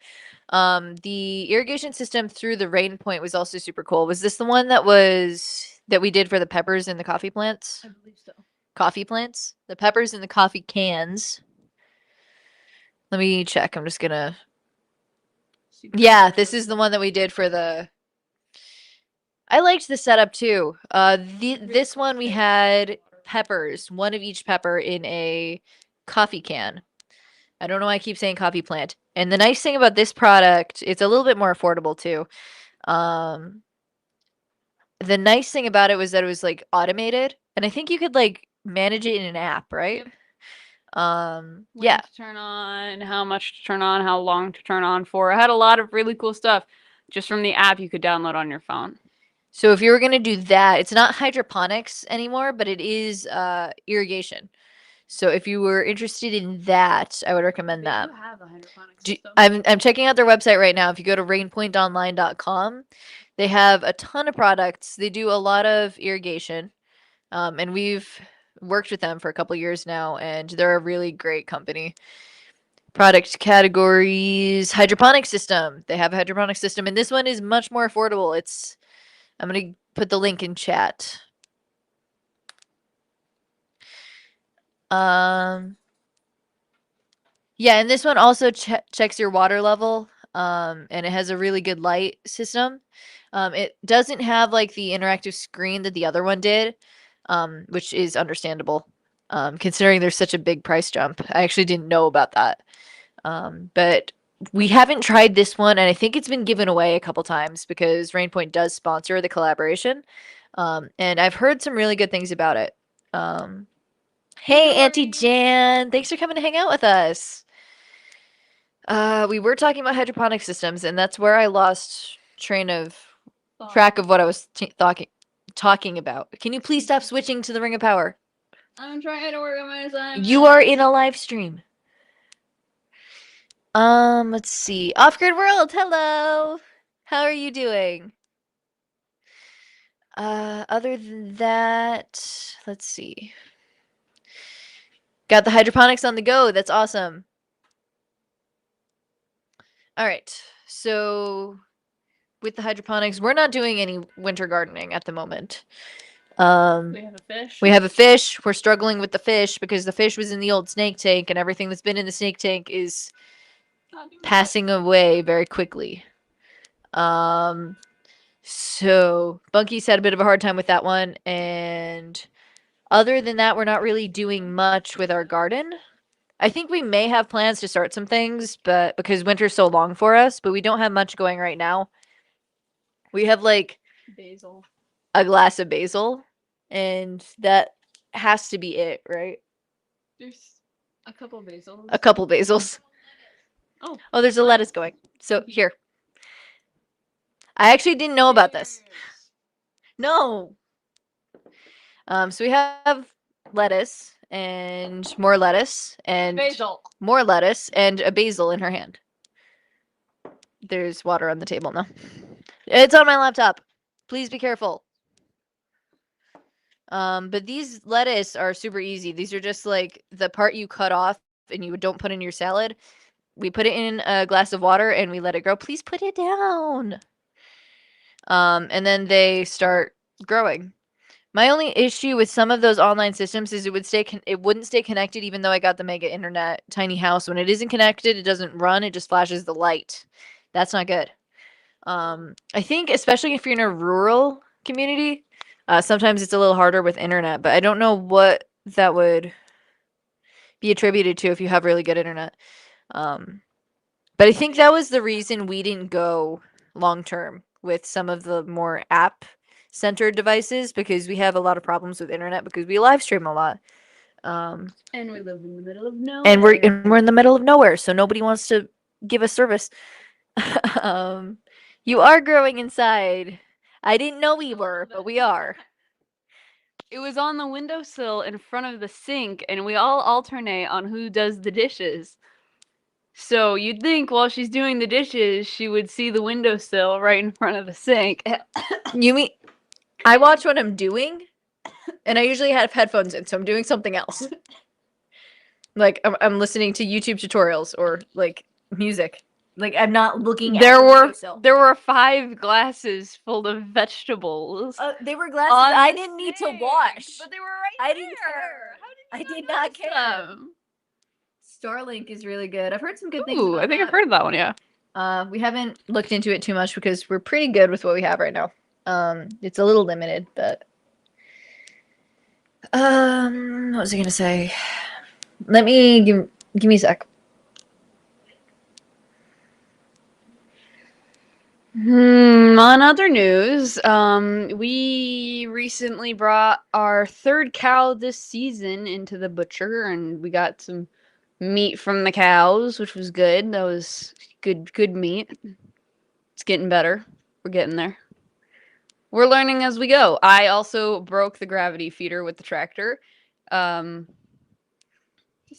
The irrigation system through the rain point was also super cool. Was this the one that we did for the peppers and the coffee plants? I believe so. Coffee plants? The peppers and the coffee cans. Let me check. I'm just gonna. Yeah, this is the one that we did for the. I liked the setup too. This one we had peppers, one of each pepper in a coffee can. I don't know why I keep saying coffee plant. And the nice thing about this product, it's a little bit more affordable too. Um, the nice thing about it was that it was like automated, and I think you could like manage it in an app, right? Yep. When Yeah. to turn on, how much to turn on, how long to turn on for. I had a lot of really cool stuff just from the app you could download on your phone. So if you were gonna do that, it's not hydroponics anymore, but it is irrigation. So if you were interested in that, I would recommend They that. do have a hydroponic Do, system. I'm checking out their website right now. If you go to rainpointonline.com, they have a ton of products. They do a lot of irrigation. And we've worked with them for a couple years now, and they're a really great company. Product categories, hydroponic system. They have a hydroponic system, and this one is much more affordable. I'm gonna put the link in chat. Um, yeah, and this one also checks your water level, and it has a really good light system. It doesn't have like the interactive screen that the other one did, which is understandable, considering there's such a big price jump. I actually didn't know about that. But we haven't tried this one, and I think it's been given away a couple times because Rainpoint does sponsor the collaboration. And I've heard some really good things about it. Hey, Auntie Jan, thanks for coming to hang out with us. We were talking about hydroponic systems, and that's where I lost train of track of what I was talking about. Can you please stop switching to the Ring of Power? I'm trying to work on my assignment. You are in a live stream. Let's see. Off-Grid World, hello. How are you doing? Other than that, let's see. Got the hydroponics on the go. That's awesome. All right. So with the hydroponics, we're not doing any winter gardening at the moment. We have a fish. We have a fish. We're struggling with the fish because the fish was in the old snake tank, and everything that's been in the snake tank is passing away very quickly. So Bunky's had a bit of a hard time with that one, and other than that, we're not really doing much with our garden. I think we may have plans to start some things, but because winter's so long for us, but we don't have much going right now. We have like Basil. a glass of basil, and that has to be it, right? There's a couple basils. A couple basils. Oh, there's a lettuce going. So here. I actually didn't know about this. No. So we have lettuce and more lettuce and Basil. more lettuce and a basil in her hand. There's water on the table now. It's on my laptop. Please be careful. But these lettuce are super easy. These are just like the part you cut off and you don't put in your salad. We put it in a glass of water and we let it grow. Please put it down. And then they start growing. My only issue with some of those online systems is it wouldn't stay connected even though I got the mega internet tiny house. When it isn't connected, it doesn't run. It just flashes the light. That's not good. I think especially if you're in a rural community, sometimes it's a little harder with internet, but I don't know what that would be attributed to if you have really good internet. But I think that was the reason we didn't go long term with some of the more app centered devices because we have a lot of problems with internet because we live stream a lot. And we live in the middle of nowhere. And we're in the middle of nowhere, so nobody wants to give us service. You are growing inside. I didn't know we were, but we are. It was on the windowsill in front of the sink, and we all alternate on who does the dishes. So you'd think while she's doing the dishes, she would see the windowsill right in front of the sink. You mean I watch what I'm doing, and I usually have headphones in, so I'm doing something else. Like I'm listening to YouTube tutorials or like music. Like I'm not looking at the windowsill. There were 5 glasses full of vegetables. They were glasses on I the didn't need to sink, wash. but they were right I there. didn't care. How did you I not did not notice care. them? Starlink is really good. I've heard some good things Ooh, about I think that. I've heard of that one, yeah. We haven't looked into it too much because we're pretty good with what we have right now. It's a little limited, but what was I gonna say? Let me give me a sec. On other news, we recently brought our 3rd cow this season into the butcher, and we got some meat from the cows, which was good. That was good meat. It's getting better. We're getting there. We're learning as we go. I also broke the gravity feeder with the tractor. Just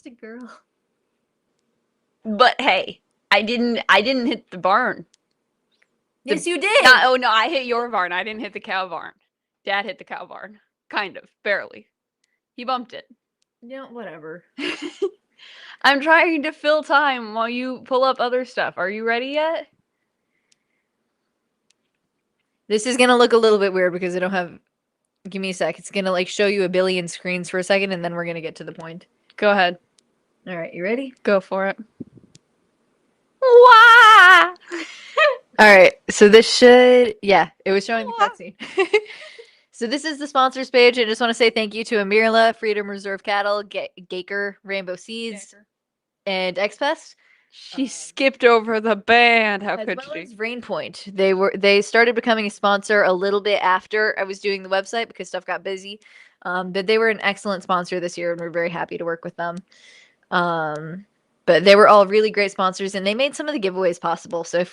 a girl. But hey, I didn't hit the barn. Yes, you did. Oh no, I hit your barn. I didn't hit the cow barn. Dad hit the cow barn. Kind of, barely. He bumped it. Yeah, whatever. I'm trying to fill time while you pull up other stuff. Are you ready yet? This is gonna look a little bit weird because I don't have. Give me a sec. It's gonna like show you a billion screens for a second, and then we're gonna get to the point. Go ahead. All right, you ready? Go for it. Wah! All right, so this should, yeah, it was showing the cutscene. So this is the sponsors page. I just want to say thank you to Amirla, Freedom Reserve Cattle, Gaker, Rainbow Seeds, and Xpest. She skipped over the band. How As could well she? as Rainpoint. They started becoming a sponsor a little bit after I was doing the website because stuff got busy. But they were an excellent sponsor this year, and we're very happy to work with them. But they were all really great sponsors, and they made some of the giveaways possible. So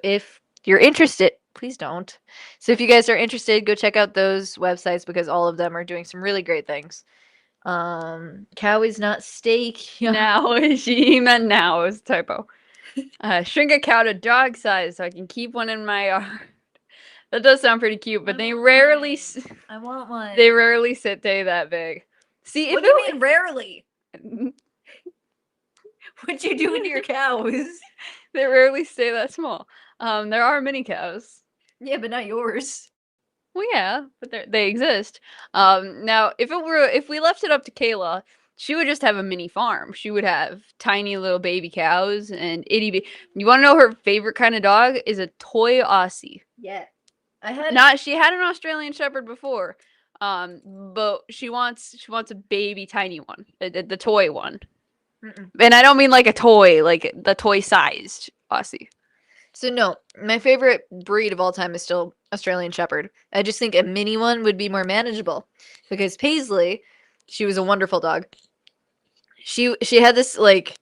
if you're interested, please don't. So if you guys are interested, go check out those websites because all of them are doing some really great things. Cow is not steak. Now, he meant now. It was a typo. Shrink a cow to dog size so I can keep one in my yard. That does sound pretty cute, but they rarely. I want one. They rarely sit that big. See, if what do you mean rarely? What'd you do with your cows? They rarely stay that small. There are mini cows. Yeah, but not yours. Well, yeah, but they exist. Now, if we left it up to Kayla, she would just have a mini farm. She would have tiny little baby cows and itty bitty. You want to know her favorite kind of dog is a toy Aussie. Yeah, She had an Australian Shepherd before, but she wants a baby tiny one, the toy one. And I don't mean like a toy, like the toy sized Aussie. So no, my favorite breed of all time is still Australian Shepherd. I just think a mini one would be more manageable because Paisley, she was a wonderful dog. She had this like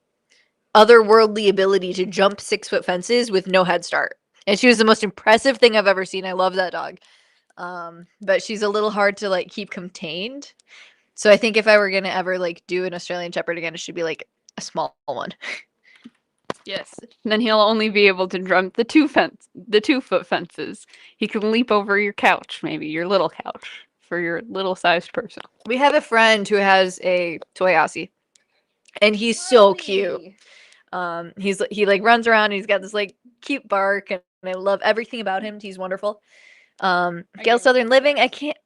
otherworldly ability to jump 6-foot fences with no head start. And she was the most impressive thing I've ever seen. I love that dog. But she's a little hard to like keep contained. So I think if I were gonna ever like do an Australian Shepherd again, it should be like a small one. Yes. And then he'll only be able to jump the 2-foot fences. He can leap over your couch, maybe your little couch for your little sized person. We have a friend who has a toy Aussie, and he's so cute. He like runs around and he's got this like cute bark, and I love everything about him. He's wonderful. Gale Southern Living. I can't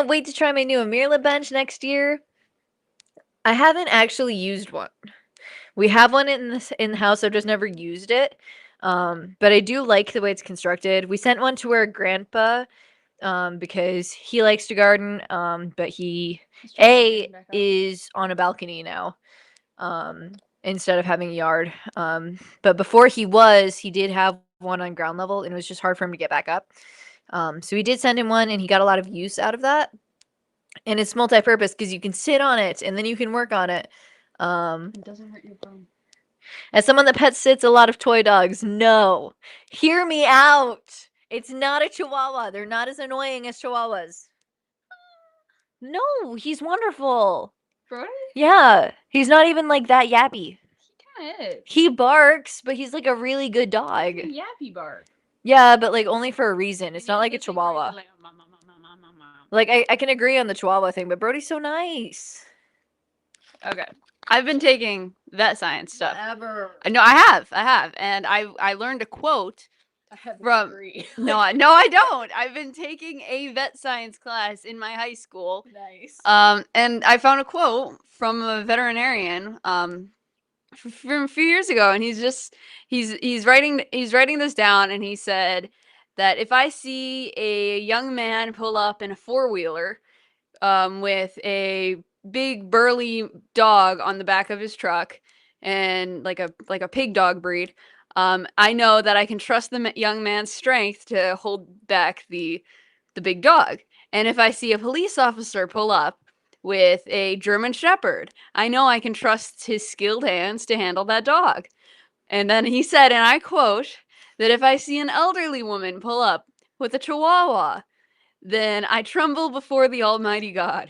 wait to try my new Amirla bench next year. I haven't actually used one. We have one in the house. I've just never used it. But I do like the way it's constructed. We sent one to our grandpa because he likes to garden. But he is on a balcony now. Instead of having a yard. But before he did have one on ground level, and it was just hard for him to get back up. So we did send him one, and he got a lot of use out of that. And it's multi-purpose because you can sit on it, and then you can work on it. It doesn't hurt your bum. As someone that pet sits a lot of toy dogs, no. Hear me out. It's not a Chihuahua. They're not as annoying as Chihuahuas. No, he's wonderful. Brody? Yeah, he's not even like that yappy. He it. He barks, but he's like a really good dog. Yappy bark. Yeah, but like only for a reason. It's not like a chihuahua. Like I can agree on the chihuahua thing, but Brody's so nice. Okay. I've been taking vet science stuff. Whatever. No, I have, and I learned a quote from. No, I don't. I've been taking a vet science class in my high school. Nice. And I found a quote from a veterinarian. From a few years ago, and he's writing this down, and he said that if I see a young man pull up in a four-wheeler with a big burly dog on the back of his truck and like a pig dog breed, I know that I can trust the young man's strength to hold back the big dog. And if I see a police officer pull up with a German Shepherd, I know I can trust his skilled hands to handle that dog. And then he said, and I quote, that if I see an elderly woman pull up with a Chihuahua, then I tremble before the Almighty God.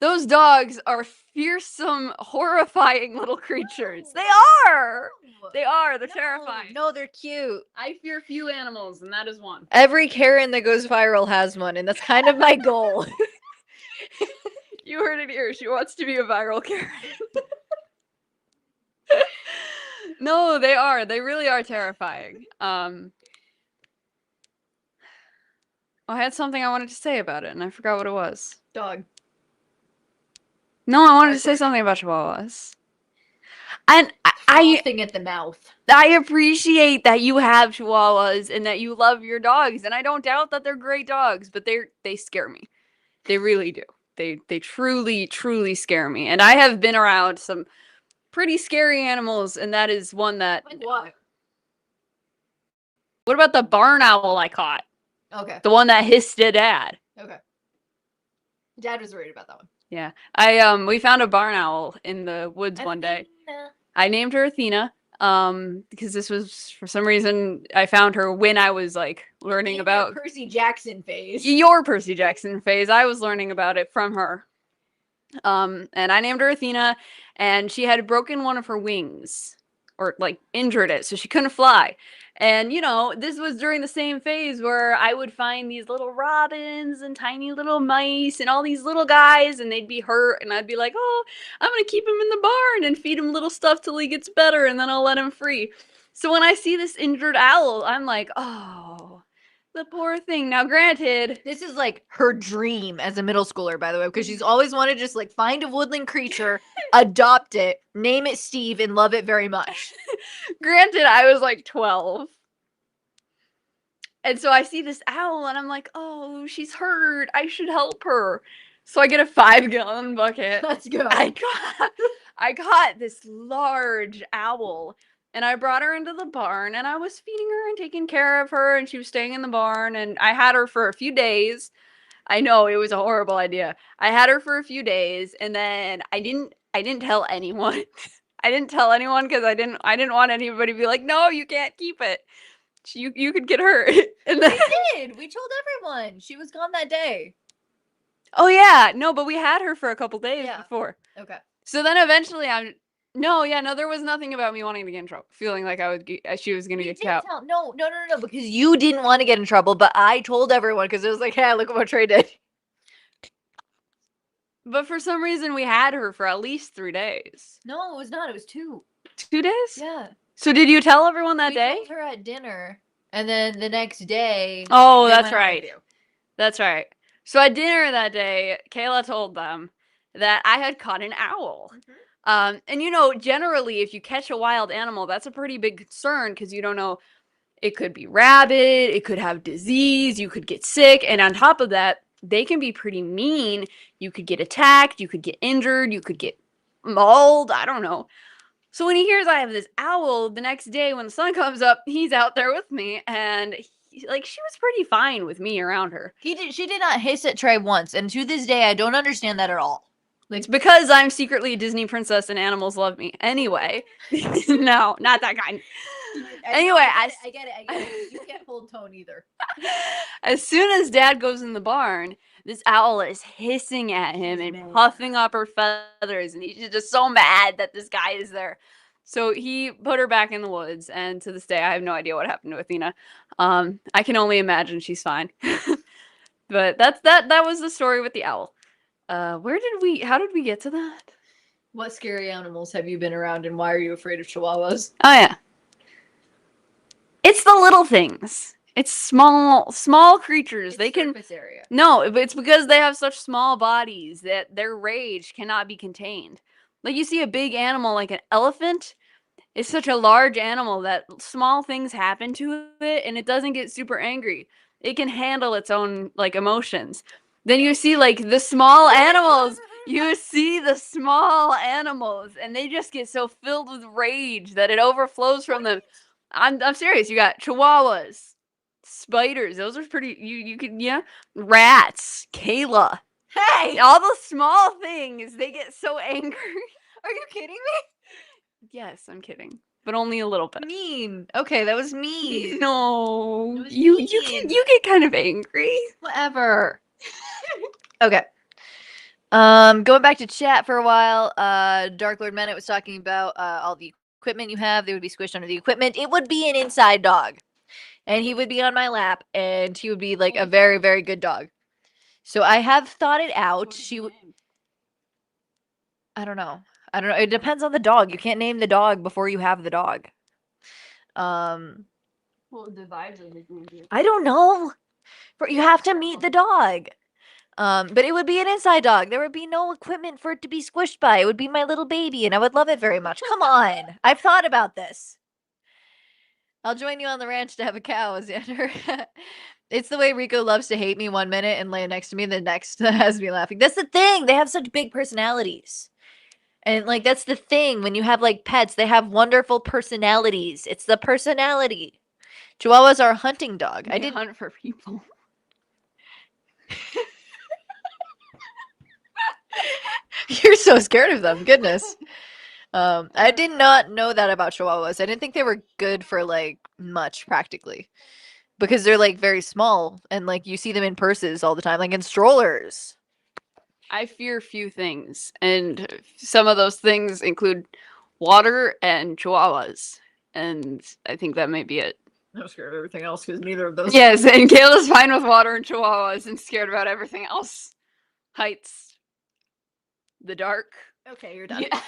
Those dogs are fearsome, horrifying little creatures. They are. They are. They're terrifying. No, they're cute. I fear few animals, and that is one. Every Karen that goes viral has one, and that's kind of my goal. You heard it here. She wants to be a viral Karen. No, they are. They really are terrifying. I had something I wanted to say about it, and I forgot what it was. Dog. No, I wanted to say something about chihuahuas. And thing at the mouth. I appreciate that you have chihuahuas and that you love your dogs, and I don't doubt that they're great dogs, but they scare me. They really do. They truly scare me. And I have been around some pretty scary animals, and that is one that. Like what? What about the barn owl I caught? Okay. The one that hissed at Dad. Okay. Dad was worried about that one. Yeah. We found a barn owl in the woods one day. I named her Athena. Because this was, for some reason, I found her when I was like learning about Percy Jackson phase. Your Percy Jackson phase. I was learning about it from her. And I named her Athena, and she had broken one of her wings, or like injured it, so she couldn't fly. And this was during the same phase where I would find these little robins and tiny little mice and all these little guys, and they'd be hurt, and I'd be like, oh, I'm gonna keep him in the barn and feed him little stuff till he gets better, and then I'll let him free. So when I see this injured owl, I'm like, oh, the poor thing. Now, granted, this is like her dream as a middle schooler, by the way, because she's always wanted to just like find a woodland creature, adopt it, name it Steve, and love it very much. Granted, I was like 12. And so I see this owl, and I'm like, oh, she's hurt. I should help her. So I get a 5-gallon bucket. Let's go. I caught this large owl. And I brought her into the barn, and I was feeding her and taking care of her, and she was staying in the barn, and I had her for a few days. I know, it was a horrible idea. I had her for a few days, and then I didn't tell anyone. I didn't tell anyone because I didn't want anybody to be like, no, you can't keep it. You could get hurt. And then we did. We told everyone. She was gone that day. Oh yeah, no, but we had her for a couple days before. Okay. So then eventually No, there was nothing about me wanting to get in trouble, feeling like she was gonna get out. No, because you didn't want to get in trouble, but I told everyone because it was like, hey, look at what Trie did. But for some reason, we had her for at least 3 days. No, it was not. It was 2. 2 days? Yeah. So did you tell everyone that day? We told her at dinner, and then the next day. Oh, that's right. That's right. So at dinner that day, Kayla told them that I had caught an owl. Mm-hmm. And generally, if you catch a wild animal, that's a pretty big concern because you don't know. It could be rabid, it could have disease, you could get sick, and on top of that, they can be pretty mean. You could get attacked, you could get injured, you could get mauled, I don't know. So when he hears I have this owl, the next day when the sun comes up, he's out there with me, and she was pretty fine with me around her. She did not hiss at Trie once, and to this day, I don't understand that at all. It's because I'm secretly a Disney princess and animals love me. Anyway, no, not that kind. I get it. You can't hold tone either. As soon as Dad goes in the barn, this owl is hissing at him and puffing up her feathers, and he's just so mad that this guy is there. So he put her back in the woods, and to this day, I have no idea what happened to Athena. I can only imagine she's fine. But that was the story with the owl. How did we get to that? What scary animals have you been around, and why are you afraid of chihuahuas? Oh yeah. It's the little things. It's small creatures. They can surface area. No, it's because they have such small bodies that their rage cannot be contained. Like you see a big animal like an elephant, it's such a large animal that small things happen to it and it doesn't get super angry. It can handle its own like emotions. Then you see like the small animals. You see the small animals and they just get so filled with rage that it overflows from them. I'm serious. You got chihuahuas, spiders. Those are pretty you can rats, Kayla. Hey! All the small things, they get so angry. Are you kidding me? Yes, I'm kidding, but only a little bit. Mean. Okay, that was mean. No, It was you mean. you get kind of angry. Whatever. Okay. Going back to chat for a while, Dark Lord Menet was talking about all the equipment you have. They would be squished under the equipment. It would be an inside dog. And he would be on my lap, and he would be like a very, very good dog. So I have thought it out. I don't know. I don't know. It depends on the dog. You can't name the dog before you have the dog. Well, the vibes of his movie. I don't know. You have to meet the dog. But it would be an inside dog. There would be no equipment for it to be squished by. It would be my little baby, and I would love it very much. Come on. I've thought about this. I'll join you on the ranch to have a cow, Xander. It's the way Rico loves to hate me 1 minute and lay next to me the next that has me laughing. That's the thing. They have such big personalities. And like that's the thing. When you have like pets, they have wonderful personalities. It's the personality. Chihuahuas are a hunting dog. I didn't hunt for people. You're so scared of them. Goodness. I did not know that about Chihuahuas. I didn't think they were good for like much practically. Because they're like very small and like you see them in purses all the time, like in strollers. I fear few things, and some of those things include water and chihuahuas, and I think that may be it. I'm scared of everything else because neither of those. Yes, and Kayla's fine with water and chihuahuas and scared about everything else. Heights. The dark. Okay, you're done. Yeah.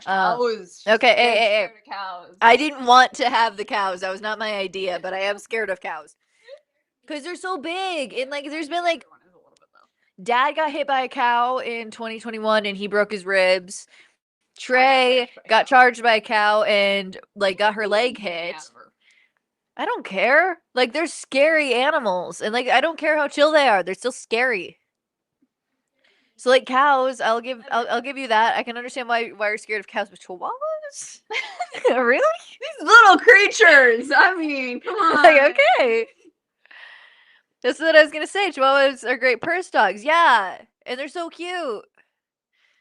Cows. Okay, hey. Cows. I didn't want to have the cows. That was not my idea, but I am scared of cows. Because they're so big. And like there's been like Dad got hit by a cow in 2021 and he broke his ribs. Trie got charged by a cow and like got her leg hit. I don't care. Like they're scary animals and like I don't care how chill they are. They're still scary. So like cows, I'll give you that. I can understand why you're scared of cows, but chihuahuas? Really? These little creatures. I mean, come on. Like okay. That's what I was gonna say. Chihuahuas are great purse dogs. Yeah, and they're so cute.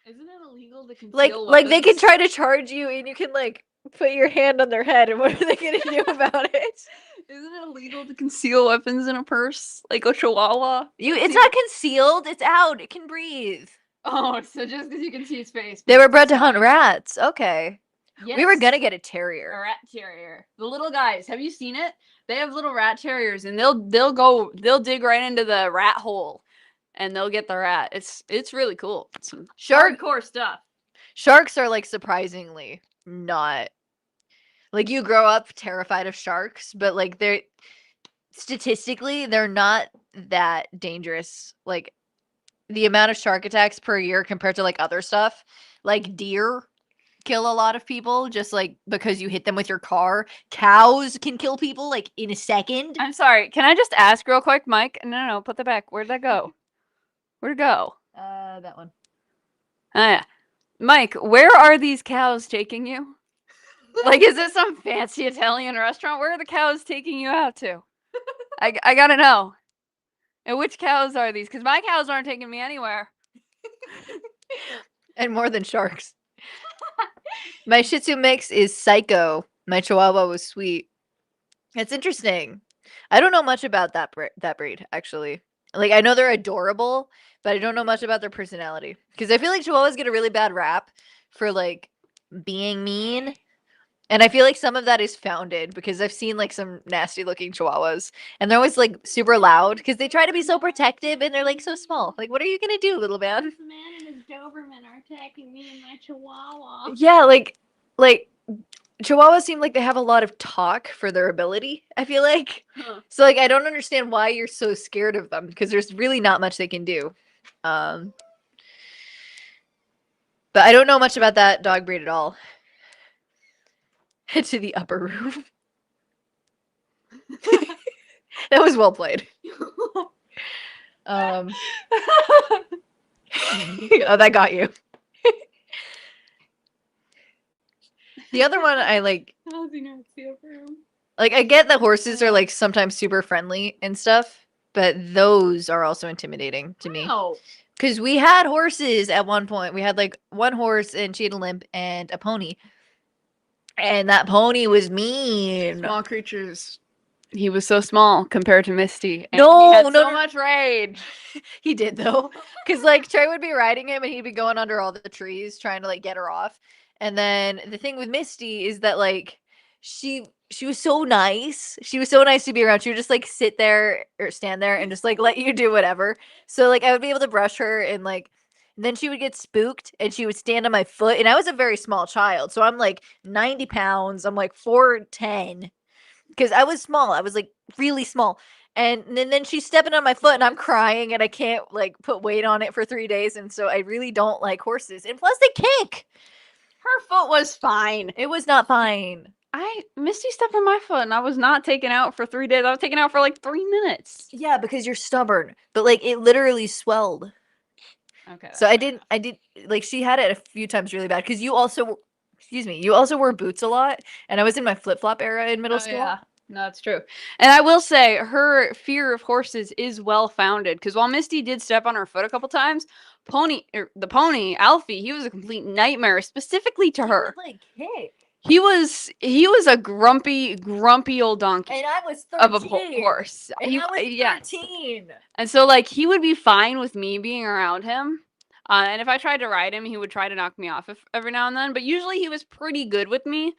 Isn't it illegal to conceal Like they can weapons? try to charge you, and you can like put your hand on their head, and what are they gonna do about it? Isn't it illegal to conceal weapons in a purse, like a chihuahua? It's not concealed. It's out. It can breathe. Oh, so just because you can see its face. They were bred to hunt rats. Okay. Yes. We were gonna get a A terrier. rat terrier. The little guys. Have you seen it? They have little rat terriers, and they'll dig right into the rat hole, and they'll get the rat. It's really cool. It's some hardcore stuff. Sharks are like surprisingly not. Like you grow up terrified of sharks, but like they're statistically they're not that dangerous. Like the amount of shark attacks per year compared to like other stuff, like deer kill a lot of people just like because you hit them with your car. Cows can kill people like in a second. I'm sorry. Can I just ask real quick, Mike? No, put that back. Where'd that go? Where'd it go? That one. Oh, yeah. Mike, where are these cows taking you? Like, is it some fancy Italian restaurant? Where are the cows taking you out to? I gotta know. And which cows are these? Because my cows aren't taking me anywhere. And more than sharks. My Shih Tzu mix is Psycho. My Chihuahua was Sweet. It's interesting. I don't know much about that breed, actually. Like, I know they're adorable, but I don't know much about their personality. Because I feel like Chihuahuas get a really bad rap for, like, being mean. And I feel like some of that is founded because I've seen like some nasty looking chihuahuas and they're always like super loud because they try to be so protective and they're like so small. Like, what are you gonna do, little man? This man and his Doberman are attacking me and my chihuahua. Yeah, like chihuahuas seem like they have a lot of talk for their ability, I feel like. Huh. So like I don't understand why you're so scared of them because there's really not much they can do. But I don't know much about that dog breed at all. Head to the upper room. That was well played. Oh, that got you. The other one I like. How does he know it's the upper room? Like I get that horses are like sometimes super friendly and stuff, but those are also intimidating to me. Oh. Because we had horses at one point. We had like one horse and she had a limp and a pony. And that pony was mean. Small creatures. He was so small compared to Misty. And No, he had no, so no. much rage. He did though. Because like Trie would be riding him and he'd be going under all the trees trying to like get her off. And then the thing with Misty is that like she was so nice. She was so nice to be around. She would just like sit there or stand there and just like let you do whatever. So like I would be able to brush her and like then she would get spooked and she would stand on my foot. And I was a very small child. So I'm like 90 pounds. I'm like 4'10". Because I was small. I was like really small. And then she's stepping on my foot and I'm crying and I can't like put weight on it for 3 days. And so I really don't like horses. And plus they kick. Her foot was fine. It was not fine. Misty stepped on my foot and I was not taken out for 3 days. I was taken out for like 3 minutes. Yeah, because you're stubborn. But like it literally swelled. Okay. So I did like she had it a few times really bad because you also wore boots a lot and I was in my flip-flop era in middle school. Yeah. No, that's true. And I will say her fear of horses is well founded because while Misty did step on her foot a couple times, the pony, Alfie, he was a complete nightmare specifically to her. He would, like kick. He was a grumpy old donkey. And I was 13. Of a horse. And I was 13. And so like he would be fine with me being around him. And if I tried to ride him, he would try to knock me off every now and then. But usually he was pretty good with me.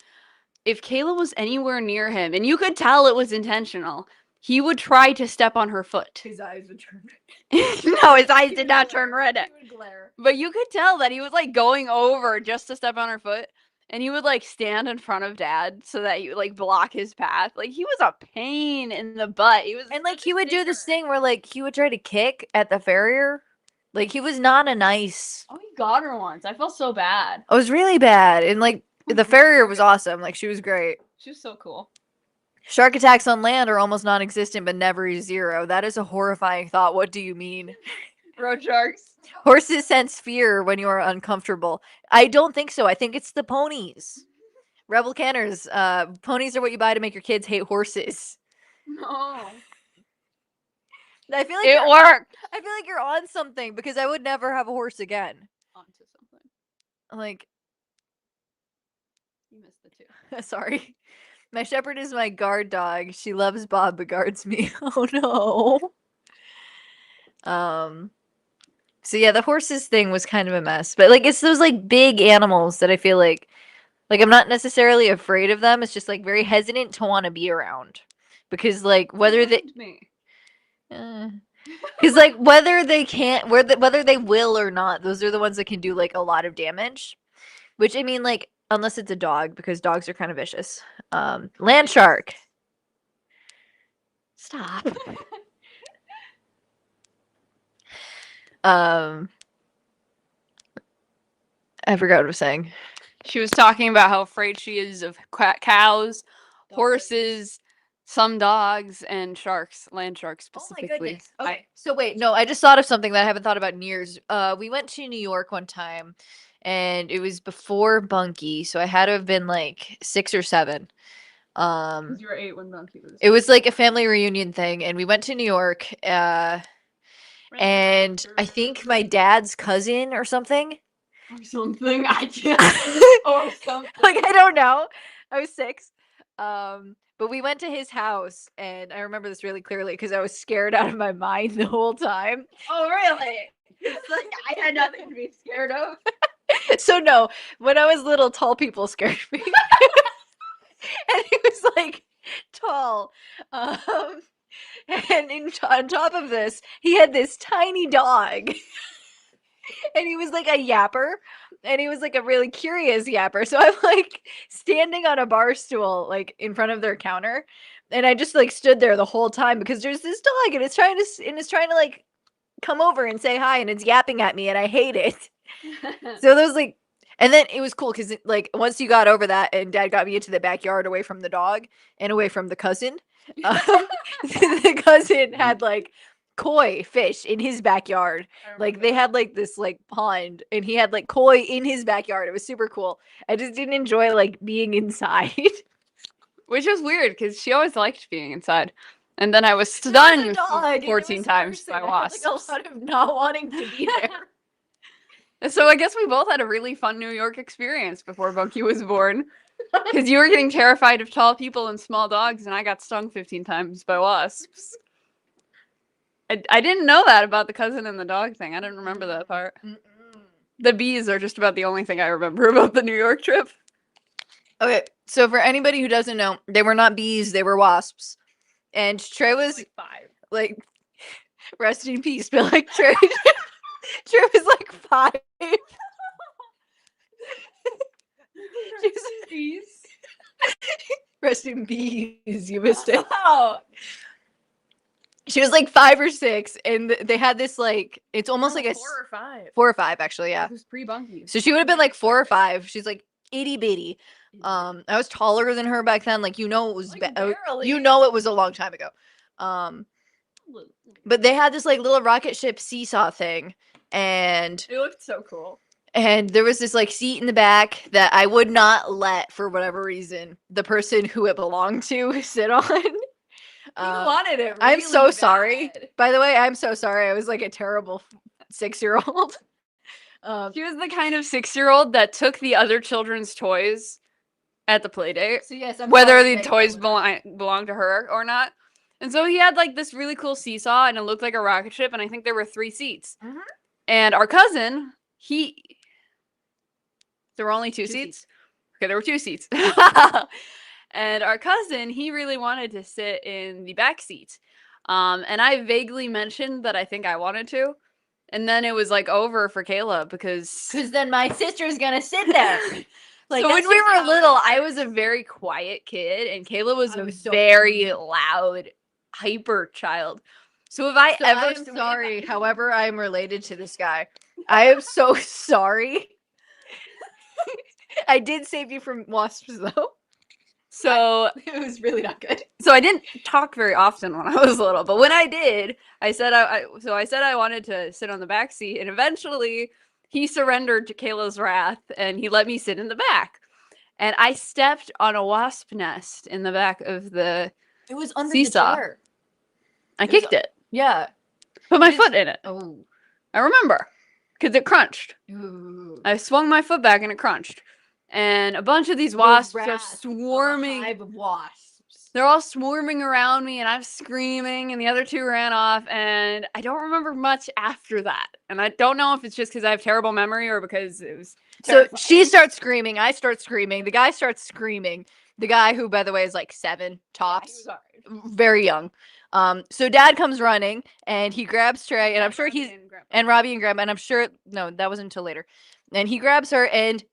If Kayla was anywhere near him, and you could tell it was intentional, he would try to step on her foot. His eyes would turn red. No, his eyes did not turn red. He would glare. But you could tell that he was like going over just to step on her foot. And he would like stand in front of Dad so that you like block his path. Like he was a pain in the butt. And like he would do this thing where like he would try to kick at the farrier. Like he was not a nice. Oh, he got her once. I felt so bad. It was really bad. And like the farrier was awesome. Like she was great. She was so cool. Shark attacks on land are almost non-existent, but never zero. That is a horrifying thought. What do you mean? Road sharks. Horses sense fear when you are uncomfortable. I don't think so. I think it's the ponies. Rebel canners. Ponies are what you buy to make your kids hate horses. No. I feel like it worked. I feel like you're on something because I would never have a horse again. Onto something. Like, you missed the two. Sorry. My shepherd is my guard dog. She loves Bob but guards me. Oh no. So yeah, the horses thing was kind of a mess. But like it's those like big animals that I feel like I'm not necessarily afraid of them. It's just like very hesitant to want to be around. Because like whether they because like whether they can't whether they will or not, those are the ones that can do like a lot of damage. Which I mean like unless it's a dog, because dogs are kind of vicious. Land shark. Stop. I forgot what I was saying. She was talking about how afraid she is of cows, horses, some dogs, and sharks, land sharks specifically. Oh my goodness. Okay. So wait, no, I just thought of something that I haven't thought about in years. We went to New York one time and it was before Bunky, so I had to have been like 6 or 7. You were 8 when Bunky was. It was like a family reunion thing, and we went to New York, and I think my dad's cousin or something. Or something. I can't. Or something. Like I don't know. I was 6. But we went to his house, and I remember this really clearly because I was scared out of my mind the whole time. Oh really? It's like I had nothing to be scared of. So no, when I was little, tall people scared me. And he was like tall. Um, and on top of this, he had this tiny dog. And he was like a yapper. And he was like a really curious yapper. So I'm like standing on a bar stool, like in front of their counter. And I just like stood there the whole time because there's this dog and it's trying to like come over and say hi and it's yapping at me and I hate it. So those like and then it was cool because like once you got over that and dad got me into the backyard away from the dog and away from the cousin, um, the cousin had like koi fish in his backyard. Like they had like this like pond and he had like koi in his backyard. It was super cool. I just didn't enjoy like being inside. Which was weird because she always liked being inside. And then I was stunned Dog, 14 times by wasps. Like a lot of not wanting to be there. So I guess we both had a really fun New York experience before Bunky was born. Because you were getting terrified of tall people and small dogs, and I got stung 15 times by wasps. I didn't know that about the cousin and the dog thing. I didn't remember that part. The bees are just about the only thing I remember about the New York trip. Okay, so for anybody who doesn't know, they were not bees, they were wasps. And Trey was Like 5. like rest in peace, but like Trey Trey was like 5. She was Bees. rest in bees, you missed it. Oh. She was like 5 or 6, and they had this like it's almost like a 4 or 5. 4 or 5 actually, yeah. It was pre-Bunky. So she would have been like 4 or 5. She's like itty bitty. I was taller than her back then. Like it was Like, barely. it was a long time ago. But they had this like little rocket ship seesaw thing, and It looked so cool. and there was this like seat in the back that I would not let for whatever reason the person who it belonged to sit on. You wanted it. I'm really so bad. sorry. By the way, I'm so sorry. I was like a terrible 6-year-old. She was the kind of 6-year-old that took the other children's toys at the play date, So yes, whether the toys belong to her or not. And so he had like this really cool seesaw, and it looked like a rocket ship, and I think there were 3 seats. Mhm. And our cousin, there were only 2 seats. Okay, there were 2 seats. And our cousin, he really wanted to sit in the back seat. And I vaguely mentioned that I think I wanted to. And then it was like over for Kayla because then my sister's gonna sit there. Like so when we were little, I was a very quiet kid, and Kayla was I a was so very loud, hyper child. So if I ever I'm sorry, however I'm related to this guy. I am so sorry. I did save you from wasps though. so It was really not good. so I didn't talk very often when I was little, but when I did, I said I said I wanted to sit on the back seat, and eventually he surrendered to Kayla's wrath and he let me sit in the back. And I stepped on a wasp nest in the back of the It was under seesaw. the chair. I kicked it. Yeah. Put my It is- foot in it. Oh. I remember because it crunched. Ooh. I swung my foot back and it crunched. And a bunch of these wasps are wrath of a swarming. hive of wasps. They're all swarming around me, and I'm screaming, and the other 2 ran off, and I don't remember much after that. And I don't know if it's just because I have terrible memory or because it was So terrifying. she starts screaming. I start screaming. The guy starts screaming. The guy who, by the way, is like 7 tops, very young. So dad comes running and he grabs Trey, and I'm sure and Robbie and Grandma, and I'm sure no, that wasn't until later. And he grabs her, and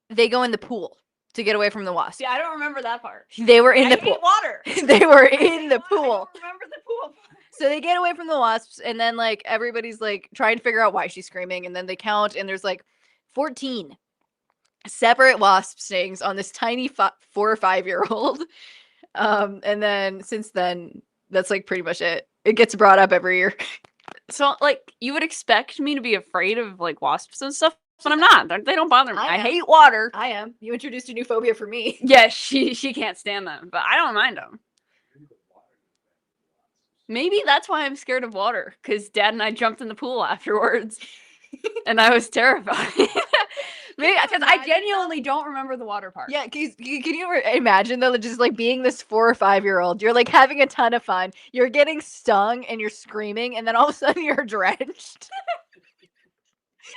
they go in the pool to get away from the wasp. See, I don't remember that part. They were in the I pool. hate water. They were in the pool. I don't remember the pool. So they get away from the wasps, and then like everybody's like trying to figure out why she's screaming, and then they count, and there's like 14 separate wasp stings on this tiny 4 or 5-year-old. And then since then, that's like pretty much it. It gets brought up every year. So, like, you would expect me to be afraid of like wasps and stuff, but I'm not. They don't bother me. I am. hate water. I am. You introduced a new phobia for me. Yeah, she can't stand them, but I don't mind them. Maybe that's why I'm scared of water, because Dad and I jumped in the pool afterwards, and I was terrified. Maybe because I genuinely don't remember the water part. Yeah, can you imagine though, just like being this 4 or 5-year-old? You're like having a ton of fun. You're getting stung and you're screaming, and then all of a sudden you're drenched.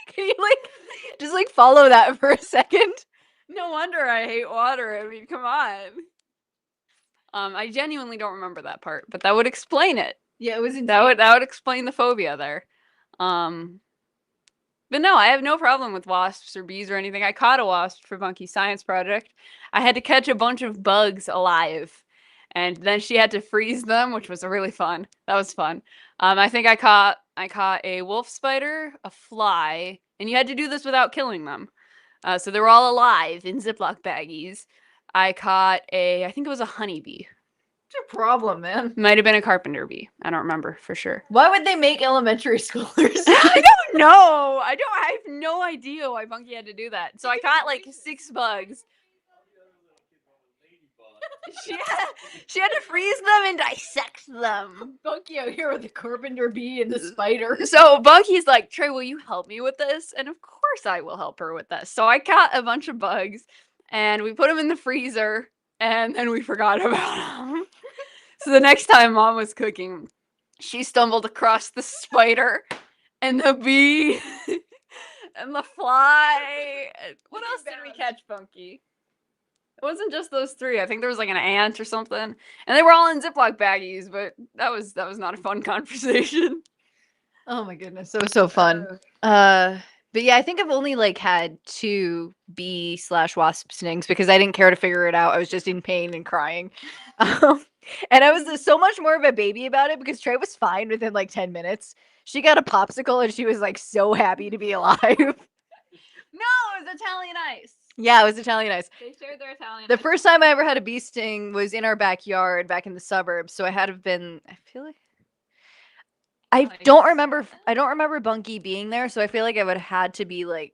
Can you like Just like follow that for a second. No wonder I hate water. I mean, come on. I genuinely don't remember that part, but that would explain it. Yeah, it was insane. That would explain the phobia there. But no, I have no problem with wasps or bees or anything. I caught a wasp for Bunky's science project. I had to catch a bunch of bugs alive, and then she had to freeze them, which was really fun. That was fun. I think I caught a wolf spider, a fly, and you had to do this without killing them. So they were all alive in Ziploc baggies. I caught I think it was a honeybee. What's your problem, man? Might have been a carpenter bee. I don't remember for sure. Why would they make elementary schoolers? I don't know. I have no idea why Bunky had to do that. So I caught like 6 bugs. She had to freeze them and dissect them. Bunky out here with the carpenter bee and the spider. So Bunky's like, Trie, will you help me with this? And of course I will help her with this. So I caught a bunch of bugs and we put them in the freezer and then we forgot about them. So the next time Mom was cooking, she stumbled across the spider and the bee and the fly. What else did we catch, Bunky? It wasn't just those 3. I think there was like an ant or something. And they were all in Ziploc baggies, but that was not a fun conversation. Oh my goodness, that was so fun. But yeah, I think I've only like had 2 bee/wasp stings because I didn't care to figure it out. I was just in pain and crying. And I was so much more of a baby about it because Trie was fine within like 10 minutes. She got a popsicle and she was like so happy to be alive. No, it was Italian ice. Yeah, it was Italian ice. They shared their Italian The ice. first time I ever had a bee sting was in our backyard back in the suburbs. So I had to have been, I feel like I Like don't remember 7? I don't remember Bunky being there, so I feel like I would have had to be like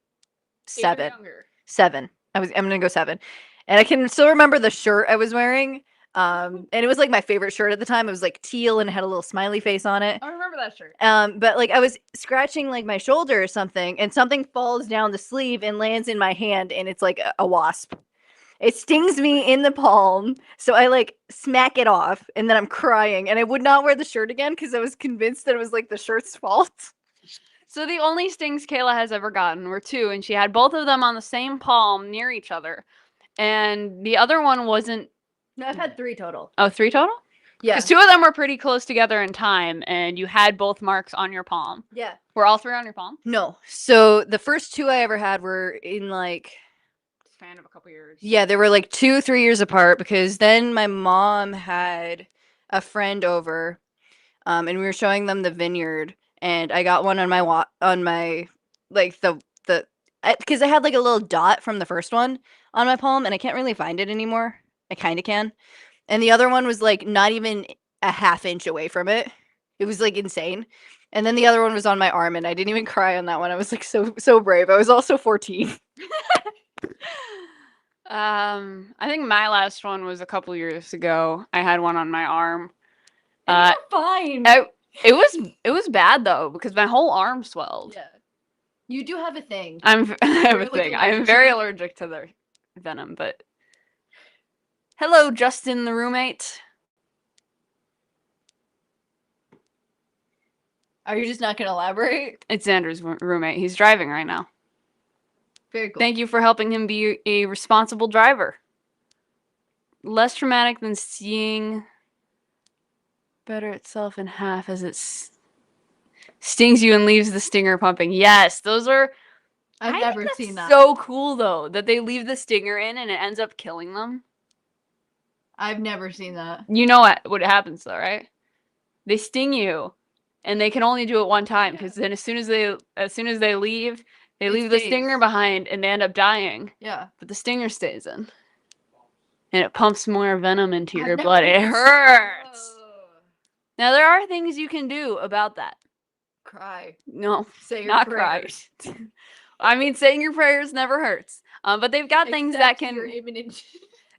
8 or 7. younger. 7. I'm gonna go 7. And I can still remember the shirt I was wearing. And it was like my favorite shirt at the time. It was like teal and it had a little smiley face on it. I remember that shirt. But like I was scratching like my shoulder or something, and something falls down the sleeve and lands in my hand, and it's like a wasp. It stings me in the palm, so I like smack it off, and then I'm crying, and I would not wear the shirt again because I was convinced that it was like the shirt's fault. So the only stings Kayla has ever gotten were 2, and she had both of them on the same palm near each other. And the other one wasn't. No, I've had 3 total. Oh, 3 total? Yeah. Because 2 of them were pretty close together in time, and you had both marks on your palm. Yeah. Were all 3 on your palm? No. So the first 2 I ever had were in like Span of a couple years. Yeah, they were like 2-3 years apart because then my mom had a friend over, and we were showing them the vineyard, and I got one on my like the because I had like a little dot from the first one on my palm, and I can't really find it anymore. I kind of can, and the other one was like not even a half inch away from it. It was like insane. And then the other one was on my arm, and I didn't even cry on that one. I was like so brave. I was also 14. I think my last one was a couple years ago. I had one on my arm. Fine. It was bad though because my whole arm swelled. Yeah. You do have a thing. I have a You're, like, thing. I am allergic. very allergic to their venom, but hello, Justin, the roommate. Are you just not going to elaborate? It's Andrew's roommate. He's driving right now. Very cool. Thank you for helping him be a responsible driver. Less traumatic than seeing better itself in half as it stings you and leaves the stinger pumping. Yes, those are. I've I never think seen that's that. So cool though that they leave the stinger in and it ends up killing them. I've never seen that. You know what happens though, right? They sting you, and they can only do it one time because then as soon as they leave, they leave the stinger behind and they end up dying. Yeah. But the stinger stays in, and it pumps more venom into I've your never blood. It seen- hurts. Oh. Now there are things you can do about that. Cry. No, Say your not prayers. cry. I mean, saying your prayers never hurts. But they've got things that Except can. your imminent-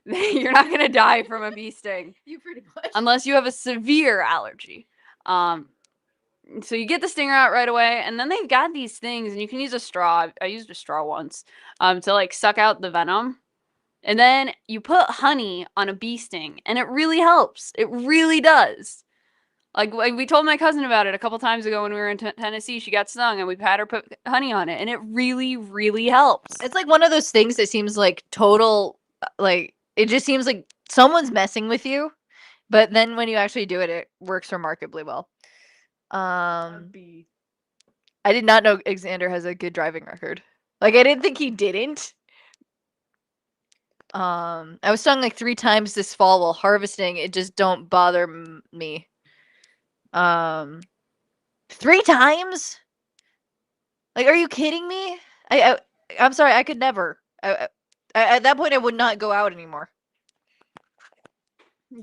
You're not gonna die from a bee sting. You pretty much. Unless you have a severe allergy. So you get the stinger out right away, and then they've got these things, and you can use a straw. I used a straw once to like suck out the venom, and then you put honey on a bee sting, and it really helps. It really does. Like we told my cousin about it a couple times ago when we were in Tennessee. She got stung, and we had her put honey on it, and it really, really helps. It's like one of those things that seems like total, like, it just seems like someone's messing with you, but then when you actually do it, it works remarkably well. I did not know Xander has a good driving record. Like, I didn't think he didn't. I was stung like 3 times this fall while harvesting. It just don't bother me. 3 times? Like, are you kidding me? I'm sorry, I could never. At that point, I would not go out anymore.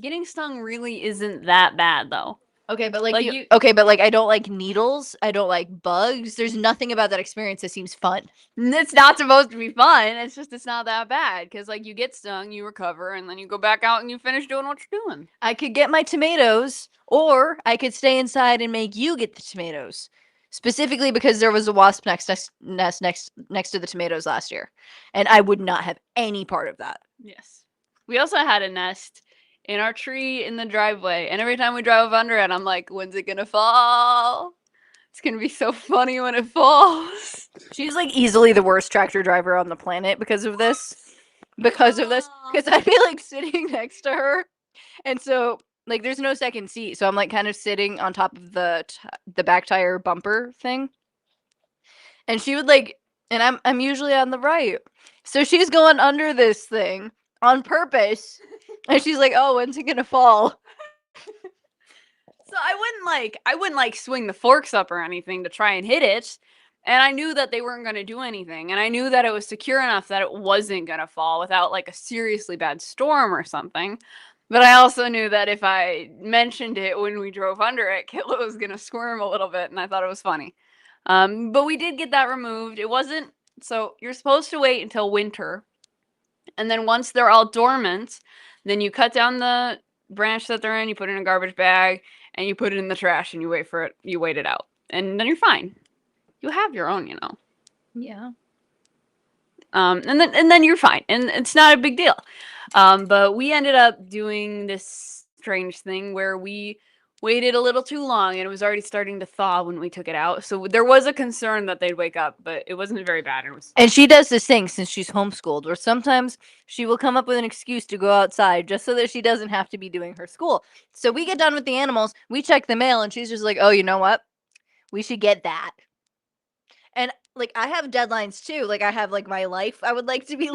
Getting stung really isn't that bad, though. Okay, but like I don't like needles. I don't like bugs. There's nothing about that experience that seems fun. It's not supposed to be fun. It's just it's not that bad because like you get stung, you recover, and then you go back out and you finish doing what you're doing. I could get my tomatoes, or I could stay inside and make you get the tomatoes. Specifically because there was a wasp nest next to the tomatoes last year, and I would not have any part of that. Yes, we also had a nest in our tree in the driveway, and every time we drove under it, I'm like, when's it gonna fall? It's gonna be so funny when it falls. She's like easily the worst tractor driver on the planet because of this. Because I'd be like sitting next to her, and so like there's no second seat, so I'm like kind of sitting on top of the back tire bumper thing, and she would like, and I'm usually on the right, so she's going under this thing on purpose, and she's like, oh, when's it gonna fall? So I wouldn't like swing the forks up or anything to try and hit it. And I knew that they weren't going to do anything. And I knew that it was secure enough that it wasn't going to fall without like a seriously bad storm or something. But I also knew that if I mentioned it when we drove under it, Kayla was going to squirm a little bit. And I thought it was funny. But we did get that removed. It wasn't, so you're supposed to wait until winter. And then once they're all dormant, then you cut down the branch that they're in, you put it in a garbage bag, and you put it in the trash and you wait for it. You wait it out. And then you're fine. You have your own, you know. Yeah. And then you're fine, and it's not a big deal. But we ended up doing this strange thing where we waited a little too long, and it was already starting to thaw when we took it out. So there was a concern that they'd wake up, but it wasn't very bad. And she does this thing since she's homeschooled, where sometimes she will come up with an excuse to go outside just so that she doesn't have to be doing her school. So we get done with the animals, we check the mail, and she's just like, oh, you know what? We should get that. And like I have deadlines too. Like I have like my life I would like to be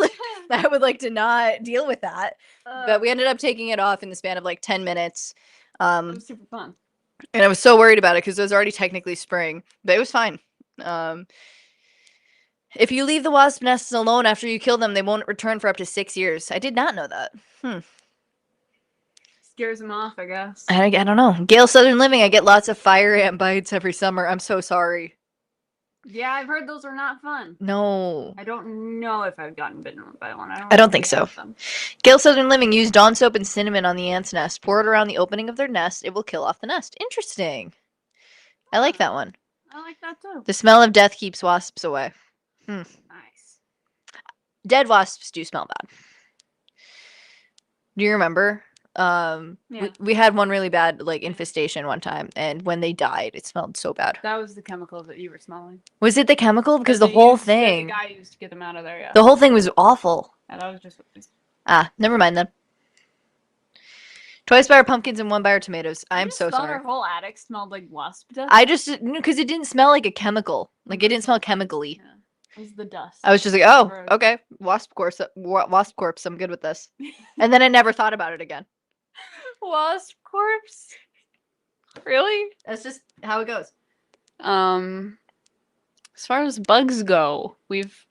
I would like to not deal with that. But we ended up taking it off in the span of like 10 minutes. It was super fun. And I was so worried about it because it was already technically spring, but it was fine. If you leave the wasp nests alone after you kill them, they won't return for up to 6 years. I did not know that. Scares them off, I guess. I don't know. Gale Southern Living, I get lots of fire ant bites every summer. I'm so sorry. Yeah, I've heard those are not fun. No. I don't know if I've gotten bitten by one. I don't think so. Gale Southern Living, use Dawn soap and cinnamon on the ant's nest. Pour it around the opening of their nest. It will kill off the nest. Interesting. I like that one. I like that too. The smell of death keeps wasps away. Nice. Dead wasps do smell bad. Do you remember? We had one really bad like infestation one time, and when they died, it smelled so bad. That was the chemical that you were smelling. Was it the chemical? Because the whole thing. The guy used to get them out of there. Yeah. The whole thing was awful. Yeah, that was just. Never mind then. Twice by our pumpkins and one by our tomatoes. I'm so sorry. Our whole attic smelled like wasp dust. I just because it didn't smell like a chemical. Like it didn't smell chemically. Yeah. It was the dust. I was just like, oh, okay, wasp corpse. I'm good with this. And then I never thought about it again. Wasp corpse? Really? That's just how it goes. As far as bugs go, we've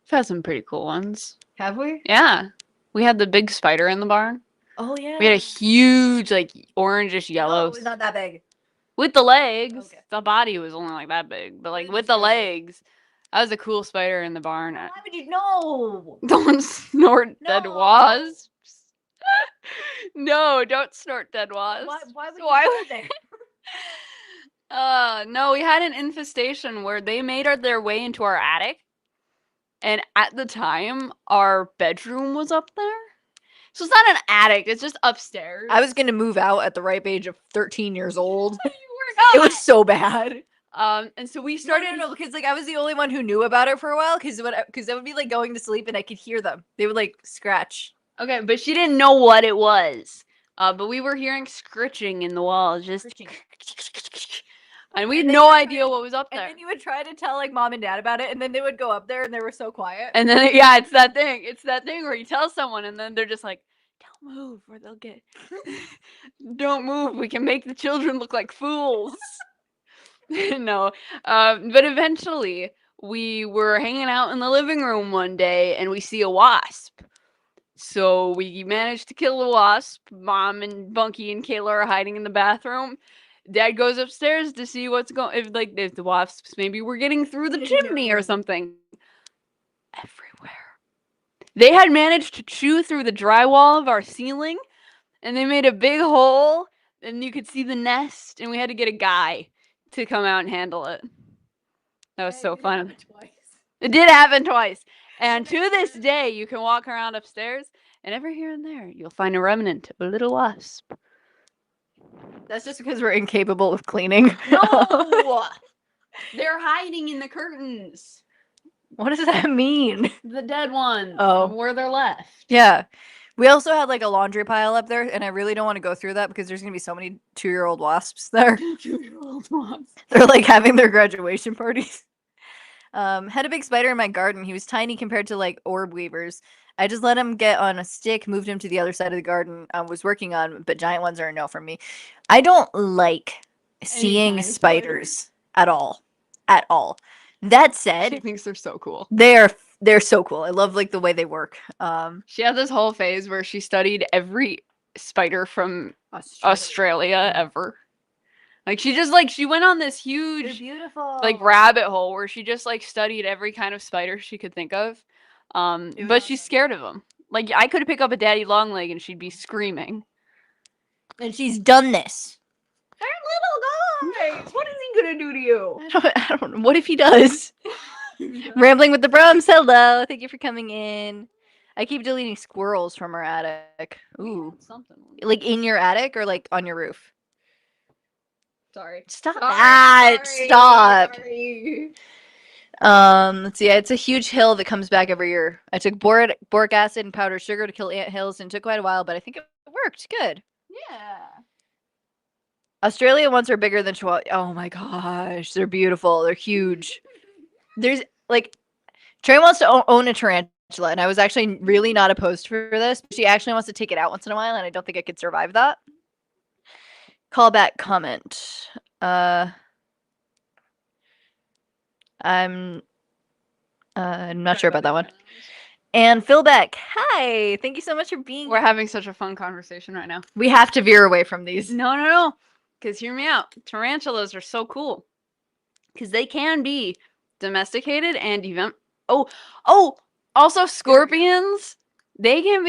had some pretty cool ones. Have we? Yeah. We had the big spider in the barn. Oh yeah. We had a huge, like, orangish yellow. No, it's not that big. With the legs. Okay. The body was only like that big. But, like, with the legs. That was a cool spider in the barn. Why would you know? Don't snort dead wasps. No, don't snort dead wasps. Why would you there? No, we had an infestation where they made their way into our attic. And at the time, our bedroom was up there. So it's not an attic. It's just upstairs. I was gonna move out at the ripe age of 13 years old. You were It not. was so bad. And so we started. No, because like I was the only one who knew about it for a while. Because I would be like going to sleep and I could hear them. They would like scratch. Okay, but she didn't know what it was. But we were hearing scritching in the walls, just. And we had no idea what was up there. And then you would try to tell like mom and dad about it, and then they would go up there and they were so quiet. And then yeah, it's that thing. It's that thing where you tell someone and then they're just like, "Don't move, or they'll get." Don't move. We can make the children look like fools. No, but eventually we were hanging out in the living room one day and we see a wasp. So we managed to kill the wasp. Mom and Bunky and Kayla are hiding in the bathroom. Dad goes upstairs to see what's going, if the wasps maybe were getting through the chimney or something. Everywhere. They had managed to chew through the drywall of our ceiling, and they made a big hole, and you could see the nest, and we had to get a guy to come out and handle it. That was so fun. It did happen twice. And to this day, you can walk around upstairs, and every here and there, you'll find a remnant of a little wasp. That's just because we're incapable of cleaning. No! They're hiding in the curtains. What does that mean? The dead ones. Oh. Where they're left. Yeah. We also had like a laundry pile up there, and I really don't want to go through that because there's going to be so many 2-year-old wasps there. 2-year-old wasps. They're like having their graduation parties. Had a big spider in my garden. He was tiny compared to like orb weavers. I just let him get on a stick, moved him to the other side of the garden I was working on, but giant ones are a no for me. I don't like seeing spiders at all. At all. That said, She thinks they're so cool. They're so cool. I love like the way they work. She had this whole phase where she studied every spider from Australia ever. Like she went on this huge beautiful like rabbit hole where she just like studied every kind of spider she could think of. But she's scared of them. Like I could pick up a daddy long leg and she'd be screaming. And she's done this. They're little guys. What is he gonna do to you? I don't know. What if he does? Rambling with the Brums. Hello. Thank you for coming in. I keep deleting squirrels from our attic. Ooh. Something. Like in your attic or like on your roof? Sorry. Stop that. Stop. Sorry. Let's see. It's a huge hill that comes back every year. I took boric acid and powdered sugar to kill ant hills, and it took quite a while, but I think it worked. Good. Yeah. Australia ones are bigger than Chihuahua. Oh my gosh. They're beautiful. They're huge. There's like Trie wants to own a tarantula, and I was actually really not opposed for this. She actually wants to take it out once in a while, and I don't think I could survive that. Callback comment. I'm not sure about that one. And Phil Beck, hi. Thank you so much for being We're having such a fun conversation right now. We have to veer away from these. No. Because hear me out. Tarantulas are so cool. Because they can be domesticated and even. Oh, also scorpions. They can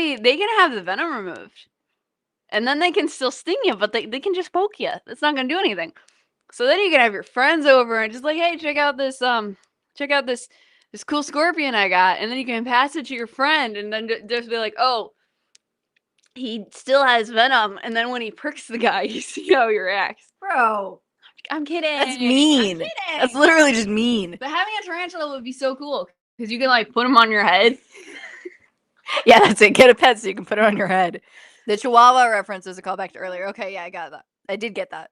have the venom removed. And then they can still sting you, but they can just poke you. It's not gonna do anything. So then you can have your friends over and just like, hey, check out this cool scorpion I got, and then you can pass it to your friend, and then just be like, oh, he still has venom, and then when he pricks the guy, you see how he reacts. Bro. I'm kidding. That's mean. That's literally just mean. But having a tarantula would be so cool because you can like put them on your head. Yeah, that's it. Get a pet so you can put it on your head. The Chihuahua reference is a callback to earlier. Okay, yeah, I got that. I did get that.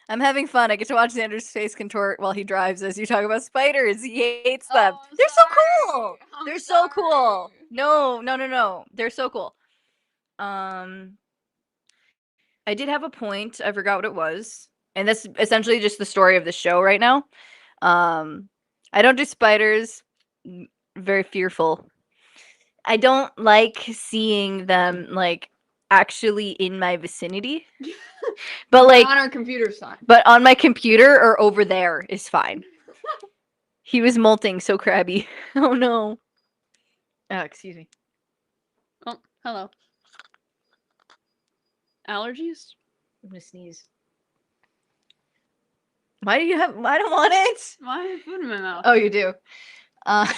I'm having fun. I get to watch Xander's face contort while he drives as you talk about spiders. He hates them. They're so cool. They're so cool. No. They're so cool. I did have a point. I forgot what it was. And that's essentially just the story of the show right now. I don't do spiders. Very fearful. I don't like seeing them like actually in my vicinity. But like on our computer side. But on my computer or over there is fine. He was molting so crabby. Oh no. Oh, excuse me. Oh, hello. Allergies? I'm gonna sneeze. Why do you have I don't want it. Why have food in my mouth? Oh, you do. I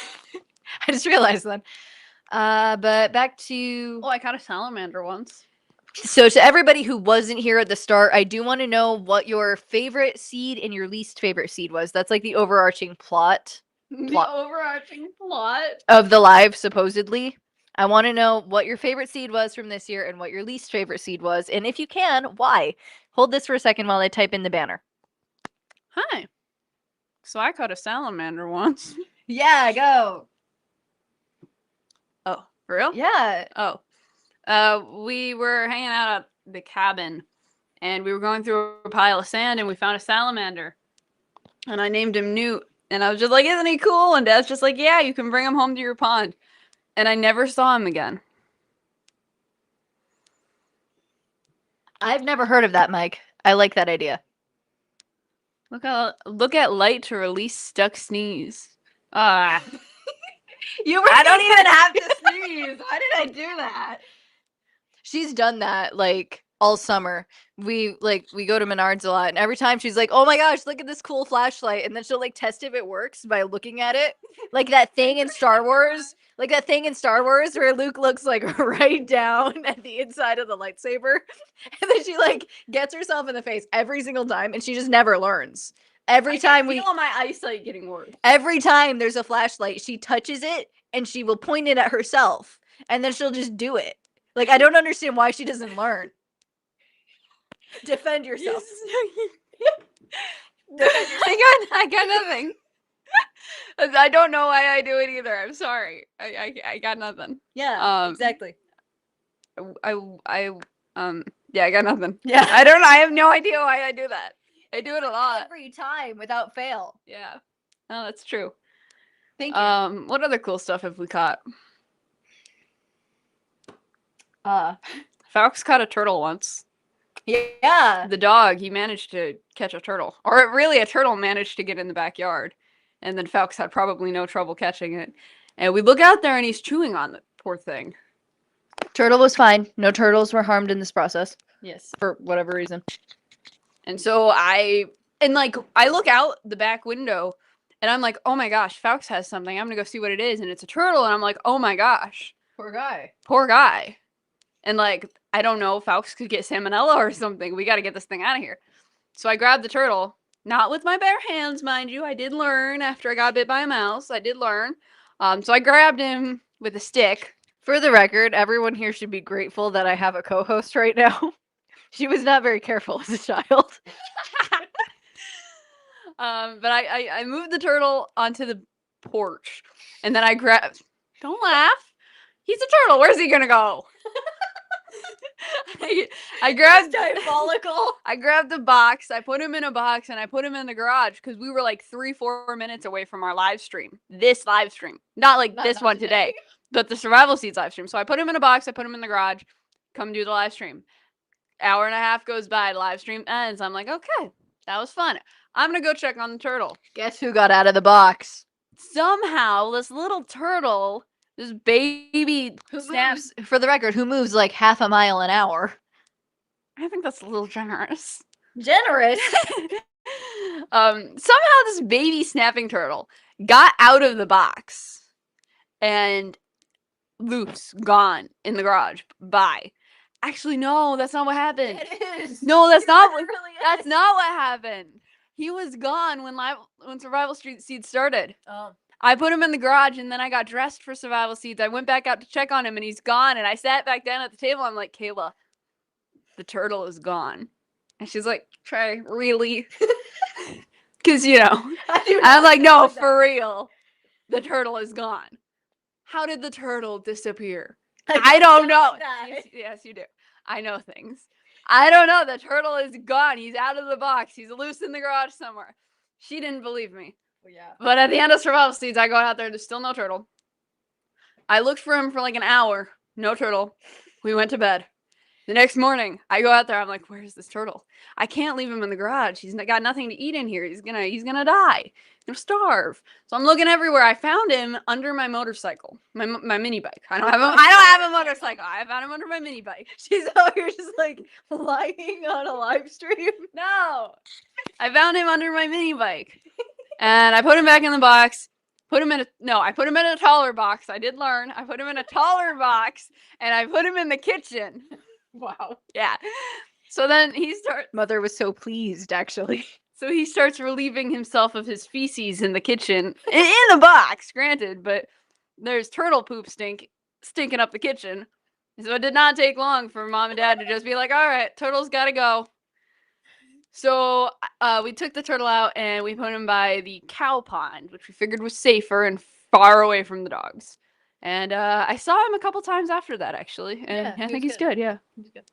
just realized that. But back to Oh, I caught a salamander once. So to everybody who wasn't here at the start, I do want to know what your favorite seed and your least favorite seed was. That's like the overarching plot The overarching plot. of the live, supposedly. I want to know what your favorite seed was from this year and what your least favorite seed was. And if you can, why? Hold this for a second while I type in the banner. Hi. So I caught a salamander once. Yeah, go. Oh, for real? Yeah. Oh. We were hanging out at the cabin, and we were going through a pile of sand, and we found a salamander. And I named him Newt. And I was just like, isn't he cool? And Dad's just like, yeah, you can bring him home to your pond. And I never saw him again. I've never heard of that, Mike. I like that idea. Look at light to release stuck sneeze. Ah. I don't even have to sneeze. Why did I do that? She's done that like all summer. We go to Menards a lot, and every time she's like, "Oh my gosh, look at this cool flashlight," and then she'll like test if it works by looking at it, like that thing in Star Wars, where Luke looks like right down at the inside of the lightsaber, and then she like gets herself in the face every single time, and she just never learns. Every time I feel my eyesight getting worse. Every time there's a flashlight, she touches it and she will point it at herself, and then she'll just do it. Like, I don't understand why she doesn't learn. Defend yourself. I got nothing. I don't know why I do it either. I'm sorry. I got nothing. Yeah, exactly. Yeah, I got nothing. Yeah. I have no idea why I do that. I do it a lot. Every time without fail. Yeah. No, that's true. Thank you. What other cool stuff have we caught? Falx caught a turtle once. Yeah. The dog, he managed to catch a turtle. Or really, a turtle managed to get in the backyard. And then Falx had probably no trouble catching it. And we look out there and he's chewing on the poor thing. Turtle was fine. No turtles were harmed in this process. Yes. For whatever reason. And so I look out the back window and I'm like, oh my gosh, Falx has something. I'm going to go see what it is. And it's a turtle. And I'm like, oh my gosh. Poor guy. Poor guy. And like, I don't know, Falx could get salmonella or something. We got to get this thing out of here. So I grabbed the turtle, not with my bare hands, mind you. I did learn after I got bit by a mouse. I did learn. So I grabbed him with a stick. For the record, everyone here should be grateful that I have a co-host right now. She was not very careful as a child. But I moved the turtle onto the porch. And then I grabbed... Don't laugh. He's a turtle. Where's he gonna go? I grabbed diabolical. I grabbed the box. I put him in a box and I put him in the garage because we were like 3-4 minutes away from our live stream. This live stream, not this one today, but the Survival Seeds live stream. So I put him in a box. I put him in the garage. Come do the live stream. Hour and a half goes by. Live stream ends. I'm like, okay, that was fun. I'm gonna go check on the turtle. Guess who got out of the box? Somehow, this little turtle. This baby snaps, for the record, who moves like half a mile an hour. I think that's a little generous. Generous? Somehow this baby snapping turtle got out of the box and loose, gone in the garage. Bye. Actually, no, that's not what happened. It is. No, that's not what Really not what happened. He was gone when Survival Seeds started. Oh. I put him in the garage and then I got dressed for Survival Seeds. I went back out to check on him and he's gone. And I sat back down at the table. I'm like, Kayla, the turtle is gone. And she's like, Trie, really? Because, you know, I'm like, no, for real. The turtle is gone. How did the turtle disappear? I don't know. Yes, you do. I know things. I don't know. The turtle is gone. He's out of the box. He's loose in the garage somewhere. She didn't believe me. Yeah. But at the end of Survival Seeds, I go out there. There's still no turtle. I looked for him for like an hour. No turtle. We went to bed. The next morning, I go out there. I'm like, where's this turtle? I can't leave him in the garage. He's got nothing to eat in here. He's gonna die. He'll starve. So I'm looking everywhere. I found him under my motorcycle, my mini bike. I don't have a motorcycle. I found him under my mini bike. She's out here just like lying on a live stream. No, I found him under my mini bike, and I put him back in the box. I put him in a taller box. I did learn. I put him in a taller box, and I put him in the kitchen. Wow. Yeah. So then Mother was so pleased, actually. So he starts relieving himself of his feces in the kitchen, in the box, granted, but there's turtle poop stinking up the kitchen. So it did not take long for Mom and Dad to just be like, all right, turtle's gotta go. So we took the turtle out and we put him by the cow pond, which we figured was safer and far away from the dogs. And I saw him a couple times after that, actually. And Yeah, I he think was he's good. good, yeah. He's good.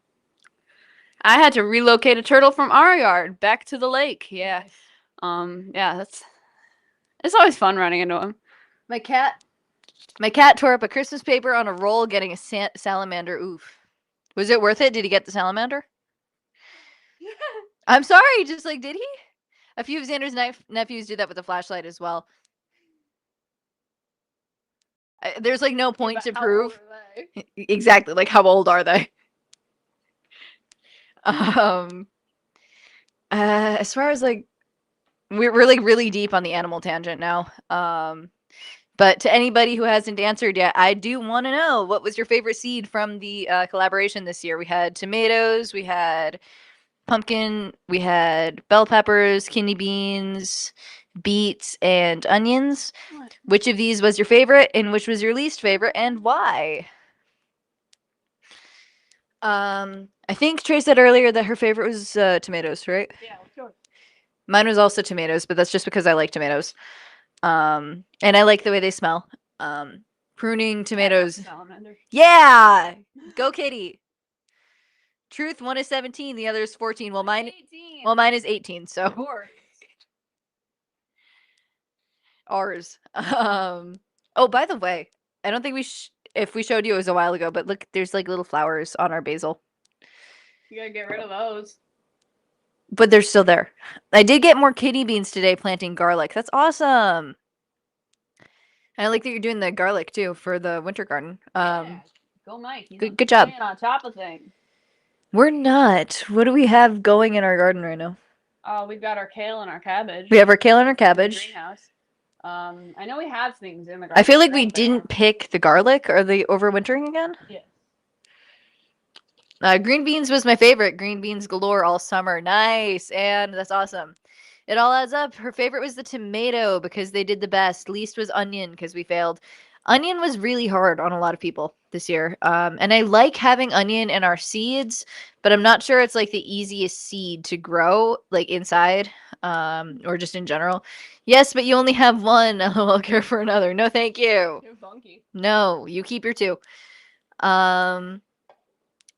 I had to relocate a turtle from our yard back to the lake. Yeah. Yeah, it's always fun running into him. My cat tore up a Christmas paper on a roll getting a salamander. Oof. Was it worth it? Did he get the salamander? I'm sorry, just like, did he? A few of Xander's nephews did that with a flashlight as well. There's like no point to prove. Exactly, like how old are they? As far as like, we're like really deep on the animal tangent now. But to anybody who hasn't answered yet, I do want to know, what was your favorite seed from the collaboration this year? We had tomatoes, we had pumpkin, we had bell peppers, kidney beans, beets, and onions. What? Which of these was your favorite, and which was your least favorite, and why? I think Trie said earlier that her favorite was tomatoes, right? Yeah, sure. Mine was also tomatoes, but that's just because I like tomatoes. And I like the way they smell. Pruning tomatoes. Salamander. Yeah! Go Kitty. Truth, one is 17, the other is 14. Well, mine 18. well, mine is 18, so Yours. ours. Oh, by the way, I don't think if we showed you, it was a while ago, but look, there's like little flowers on our basil. You gotta get rid of those. But they're still there. I did get more kidney beans today planting garlic. That's awesome. And I like that you're doing the garlic too for the winter garden. Yeah. Go Mike. Good job. Staying on top of things. We're not. What do we have going in our garden right now? Oh, we've got our kale and our cabbage. We have our kale and our in the cabbage. greenhouse. I know we have things in the garden. I feel like we didn't pick the garlic. Are they overwintering again? Yeah. Green beans was my favorite. Green beans galore all summer. Nice. And that's awesome. It all adds up. Her favorite was the tomato because they did the best. Least was onion because we failed. Onion was really hard on a lot of people this year. And I like having onion in our seeds, but I'm not sure it's like the easiest seed to grow like inside or just in general. Yes, but you only have one. LOL, care for another. No, thank you. You're funky. No, you keep your two.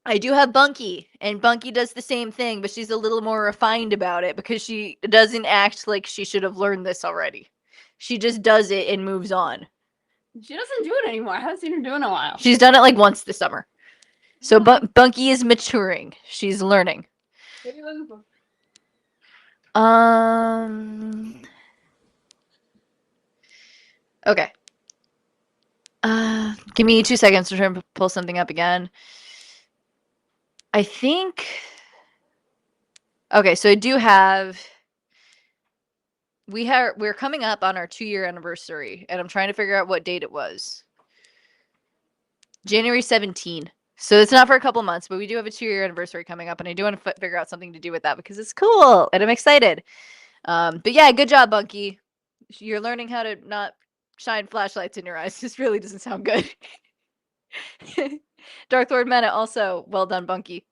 I do have Bunky, and Bunky does the same thing, but she's a little more refined about it because she doesn't act like she should have learned this already. She just does it and moves on. She doesn't do it anymore. I haven't seen her do it in a while. She's done it like once this summer. So Bunky is maturing. She's learning. What are you looking for? Okay. Give me 2 seconds to try and pull something up again. I think. Okay, so I do have. We're coming up on our 2-year anniversary, and I'm trying to figure out what date it was. January 17. So it's not for a couple months, but we do have a 2-year anniversary coming up, and I do want to figure out something to do with that because it's cool, and I'm excited. But yeah, good job, Bunky. You're learning how to not shine flashlights in your eyes. This really doesn't sound good. Dark Lord Meta also, well done, Bunky.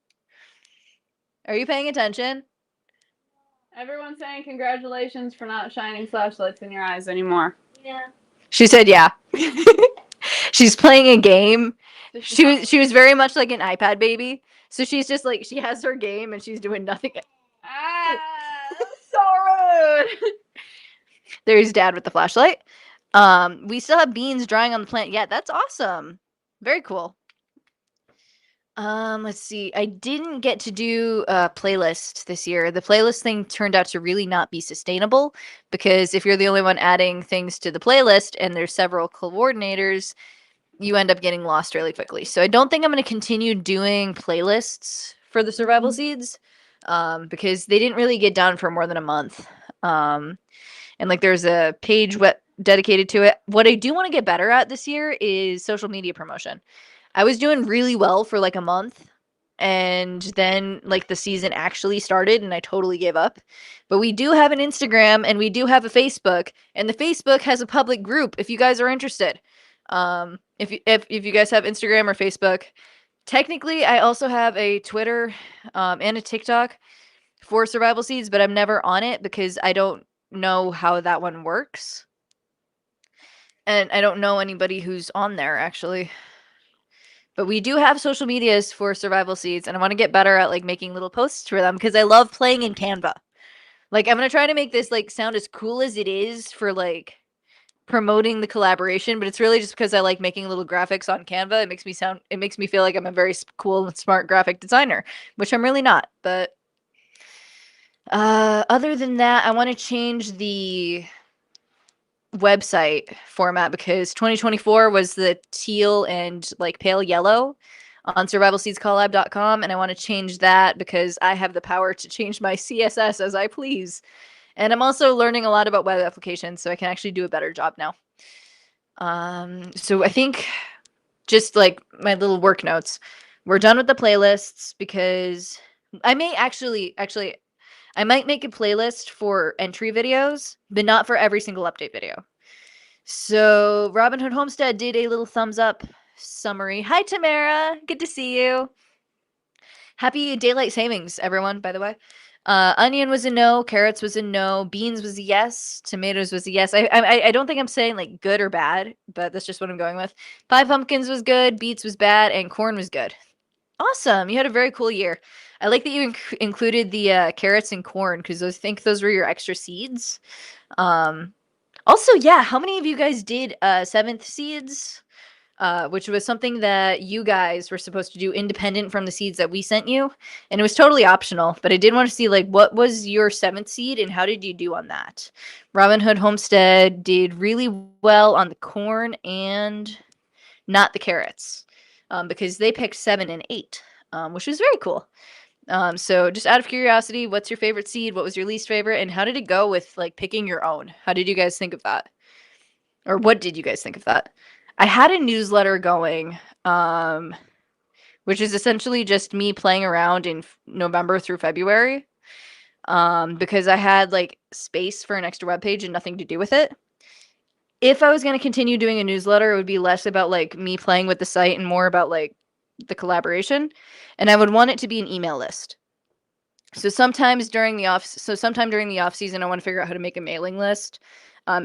Are you paying attention? Everyone's saying congratulations for not shining flashlights in your eyes anymore. Yeah. She said yeah. She's playing a game. She was very much like an iPad baby. So she's just like, she has her game and she's doing nothing. Ah, that's so rude. There's Dad with the flashlight. We still have beans drying on the plant. Yeah, that's awesome. Very cool. Let's see. I didn't get to do a playlist this year. The playlist thing turned out to really not be sustainable because if you're the only one adding things to the playlist and there's several coordinators, you end up getting lost really quickly. So I don't think I'm going to continue doing playlists for the survival seeds because they didn't really get done for more than a month. and like there's a page dedicated to it. What I do want to get better at this year is social media promotion. I was doing really well for like a month, and then like the season actually started and I totally gave up. But we do have an Instagram and we do have a Facebook, and the Facebook has a public group if you guys are interested. If you guys have Instagram or Facebook, technically I also have a Twitter and a TikTok for Survival Seeds, but I'm never on it because I don't know how that one works. And I don't know anybody who's on there actually. But we do have social medias for Survival Seeds, and I want to get better at like making little posts for them because I love playing in Canva. Like I'm gonna try to make this like sound as cool as it is for like promoting the collaboration, but it's really just because I like making little graphics on Canva. It makes me feel like I'm a very cool and smart graphic designer, which I'm really not. But other than that, I want to change the website format because 2024 was the teal and like pale yellow on survivalseedscollab.com, and I want to change that because I have the power to change my CSS as I please. And I'm also learning a lot about web applications, so I can actually do a better job now. So I think just like my little work notes, we're done with the playlists because I may actually I might make a playlist for entry videos, but not for every single update video. So Robin Hood Homestead did a little thumbs up summary. Hi Tamara, good to see you. Happy daylight savings, everyone, by the way. Onion was a no, carrots was a no, beans was a yes, tomatoes was a yes. I don't think I'm saying like good or bad, but that's just what I'm going with. Pie pumpkins was good, beets was bad, and corn was good. Awesome, you had a very cool year. I like that you included the carrots and corn because I think those were your extra seeds. Also, yeah, how many of you guys did seventh seeds? Which was something that you guys were supposed to do independent from the seeds that we sent you. And it was totally optional, but I did want to see like what was your seventh seed and how did you do on that? Robin Hood Homestead did really well on the corn and not the carrots because they picked 7 and 8, which was very cool. So just out of curiosity, what's your favorite seed? What was your least favorite? And how did it go with like picking your own? How did you guys think of that? Or what did you guys think of that? I had a newsletter going, which is essentially just me playing around in November through February, because I had like space for an extra web page and nothing to do with it. If I was going to continue doing a newsletter, it would be less about like me playing with the site and more about like the collaboration. And I would want it to be an email list. So sometime during the off season, I want to figure out how to make a mailing list.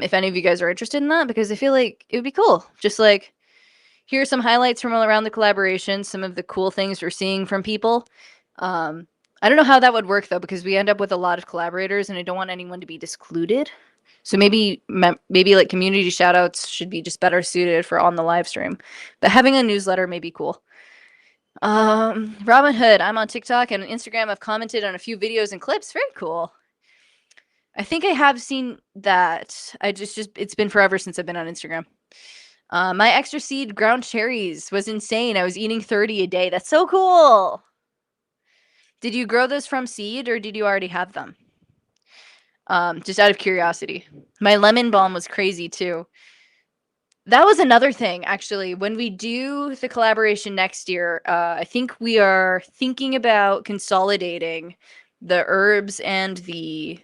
If any of you guys are interested in that, because I feel like it would be cool. Just like, here are some highlights from all around the collaboration, some of the cool things we're seeing from people. I don't know how that would work though, because we end up with a lot of collaborators and I don't want anyone to be discluded. So maybe like community shoutouts should be just better suited for on the live stream. But having a newsletter may be cool. Robin Hood, I'm on TikTok and on Instagram. I've commented on a few videos and clips. Very cool. I think I have seen that. I just it's been forever since I've been on Instagram. My extra seed ground cherries was insane. I was eating 30 a day. That's so cool. Did you grow those from seed or did you already have them? Just out of curiosity. My lemon balm was crazy too. That was another thing, actually. When we do the collaboration next year, I think we are thinking about consolidating the herbs and the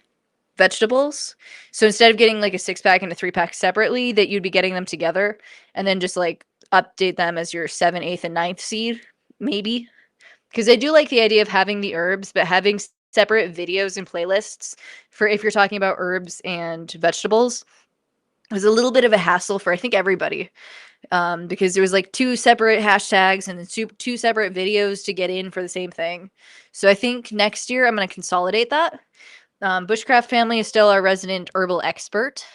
vegetables. So instead of getting like a 6-pack and a 3-pack separately, that you'd be getting them together and then just like update them as your 7th, 8th, and 9th seed, maybe. Because I do like the idea of having the herbs, but having separate videos and playlists for if you're talking about herbs and vegetables was a little bit of a hassle for I think everybody. Because there was like 2 separate hashtags and then 2 separate videos to get in for the same thing. So I think next year I'm going to consolidate that. Bushcraft Family is still our resident herbal expert.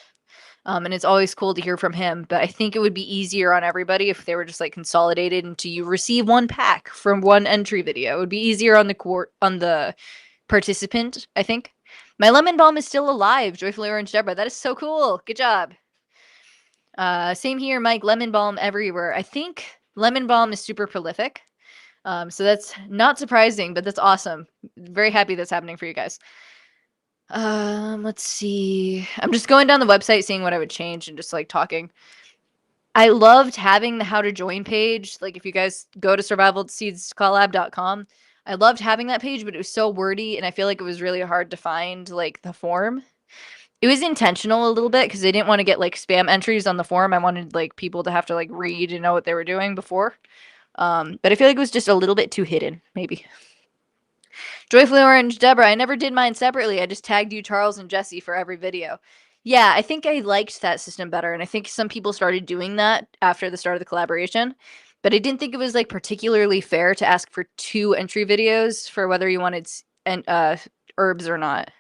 And it's always cool to hear from him. But I think it would be easier on everybody if they were just like consolidated into you receive 1 pack from 1 entry video. It would be easier on the participant, I think. My lemon balm is still alive, Joyfully Orange Deborah. That is so cool. Good job. Same here, Mike. Lemon balm everywhere. I think lemon balm is super prolific. So that's not surprising, but that's awesome. Very happy that's happening for you guys. Let's see. I'm just going down the website, seeing what I would change, and just like talking. I loved having the how to join page. Like if you guys go to survivalseedscollab.com, I loved having that page, but it was so wordy, and I feel like it was really hard to find like the form. It was intentional a little bit because I didn't want to get like spam entries on the form. I wanted like people to have to like read and know what they were doing before. But I feel like it was just a little bit too hidden, maybe. Joyfully Orange, Deborah, I never did mine separately. I just tagged you, Charles, and Jesse for every video. Yeah, I think I liked that system better, and I think some people started doing that after the start of the collaboration. But I didn't think it was like particularly fair to ask for 2 entry videos for whether you wanted herbs or not.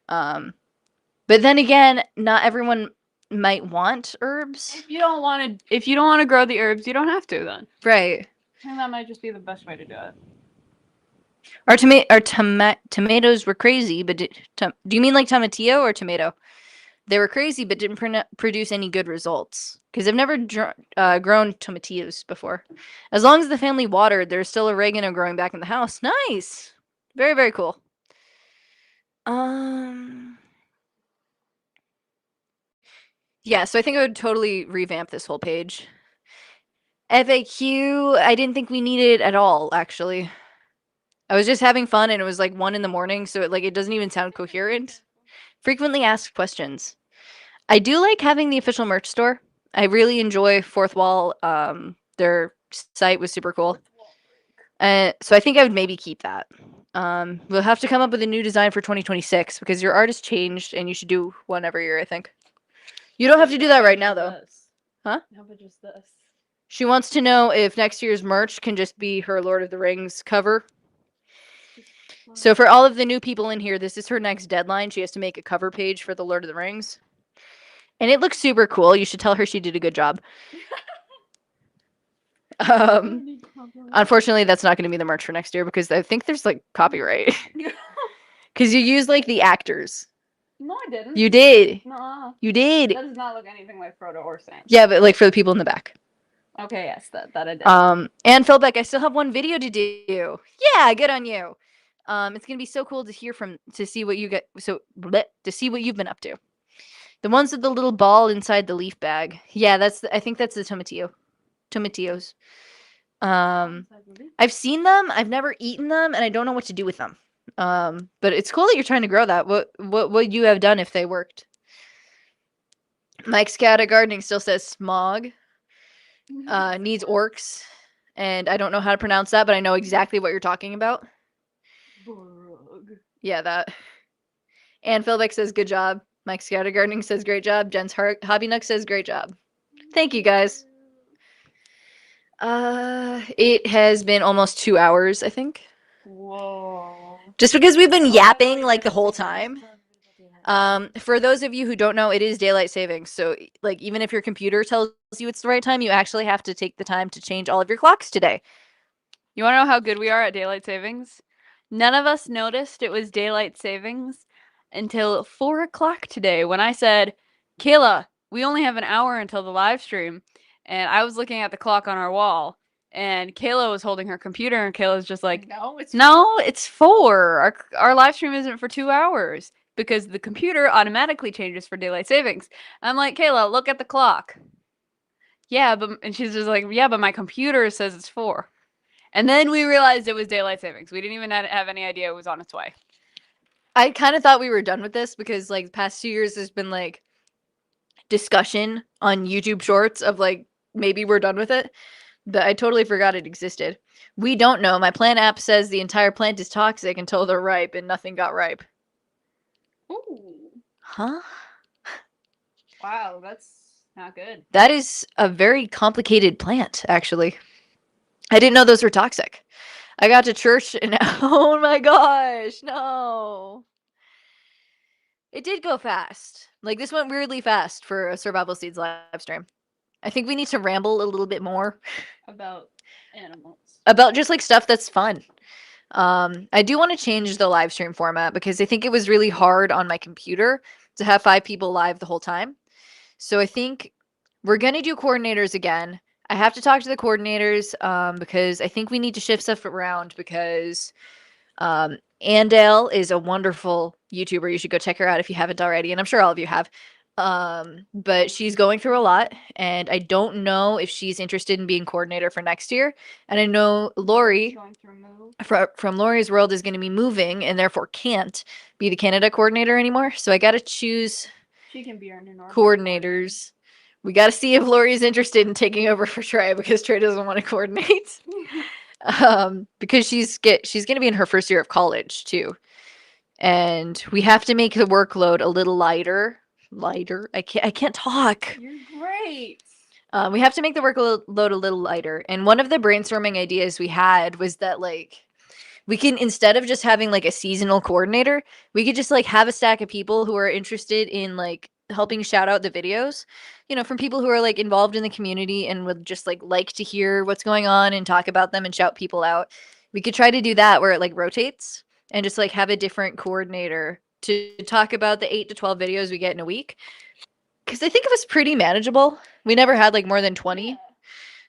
But then again, not everyone might want herbs. If you don't want to grow the herbs, you don't have to then. Right. And that might just be the best way to do it. Our tomatoes were crazy, but do you mean like tomatillo or tomato? They were crazy, but didn't produce any good results. Because I've never grown tomatillos before. As long as the family watered, there's still oregano growing back in the house. Nice. Very, very cool. Yeah, so I think I would totally revamp this whole page. FAQ, I didn't think we needed it at all, actually. I was just having fun, and it was like 1 in the morning, so it doesn't even sound coherent. Frequently asked questions. I do like having the official merch store. I really enjoy Fourth Wall. Their site was super cool. So I think I would maybe keep that. We'll have to come up with a new design for 2026 because your art has changed, and you should do one every year, I think. You don't have to do that right now, though. Huh? How about just this? She wants to know if next year's merch can just be her Lord of the Rings cover. So for all of the new people in here, this is her next deadline. She has to make a cover page for the Lord of the Rings. And it looks super cool. You should tell her she did a good job. Unfortunately, that's not going to be the merch for next year because I think there's like copyright. Because you use like the actors. No, I didn't. You did. No. You did. That does not look anything like Frodo or Sam. Yeah, but like for the people in the back. Okay, yes, that I did. And Philbeck, I still have one video to do. Yeah, good on you. It's gonna be so cool to see what you get. To see what you've been up to. The ones with the little ball inside the leaf bag. Yeah, I think that's the tomatillo. Tomatillos. I've seen them. I've never eaten them, and I don't know what to do with them. But it's cool that you're trying to grow that. What would you have done if they worked? Mike's cat at gardening still says smog. Needs orcs, and I don't know how to pronounce that, but I know exactly what you're talking about. Bug. Yeah, that. And Philbeck says good job. Mike's cat at gardening says great job. Jen's Hobby Nook says great job. Thank you, guys. It has been almost 2 hours, I think. Whoa. Just because we've been yapping like the whole time. For those of you who don't know, it is daylight savings. So like even if your computer tells you it's the right time, you actually have to take the time to change all of your clocks today. You want to know how good we are at daylight savings? None of us noticed it was daylight savings until 4 o'clock today when I said, Kayla, we only have an hour until the live stream. And I was looking at the clock on our wall, and Kayla was holding her computer, and Kayla's just like, no, it's 4. Our live stream isn't for 2 hours because the computer automatically changes for daylight savings. I'm like, Kayla, look at the clock. Yeah, and she's just like, yeah, but my computer says it's 4. And then we realized it was daylight savings. We didn't even have any idea it was on its way. I kind of thought we were done with this because like the past 2 years there's been like discussion on YouTube Shorts of like maybe we're done with it, but I totally forgot it existed. We don't know. My plant app says the entire plant is toxic until they're ripe, and nothing got ripe. Ooh. Huh? Wow, that's not good. That is a very complicated plant, actually. I didn't know those were toxic. I got to church and oh my gosh, no. It did go fast. Like this went weirdly fast for a Survival Seeds live stream. I think we need to ramble a little bit more about animals. About just like stuff that's fun. I do want to change the live stream format because I think it was really hard on my computer to have 5 people live the whole time. So I think we're going to do coordinators again. I have to talk to the coordinators because I think we need to shift stuff around because Andale is a wonderful YouTuber. You should go check her out if you haven't already, and I'm sure all of you have. But she's going through a lot, and I don't know if she's interested in being coordinator for next year. And I know Lorrie from Lorrie's World is going to be moving, and therefore can't be the Canada coordinator anymore. So I got to choose She can be our new North coordinators. We got to see if Lorrie's interested in taking over for Trie, because Trie doesn't want to coordinate. Because she's going to be in her first year of college too, and we have to make the workload a little lighter. I can't talk. You're great. We have to make the workload a little lighter. And one of the brainstorming ideas we had was that, like, we can, instead of just having like a seasonal coordinator, we could just like have a stack of people who are interested in like helping shout out the videos, you know, from people who are like involved in the community and would just like to hear what's going on and talk about them and shout people out. We could try to do that where it like rotates and just like have a different coordinator to talk about the 8 to 12 videos we get in a week. Because I think it was pretty manageable. We never had like more than 20.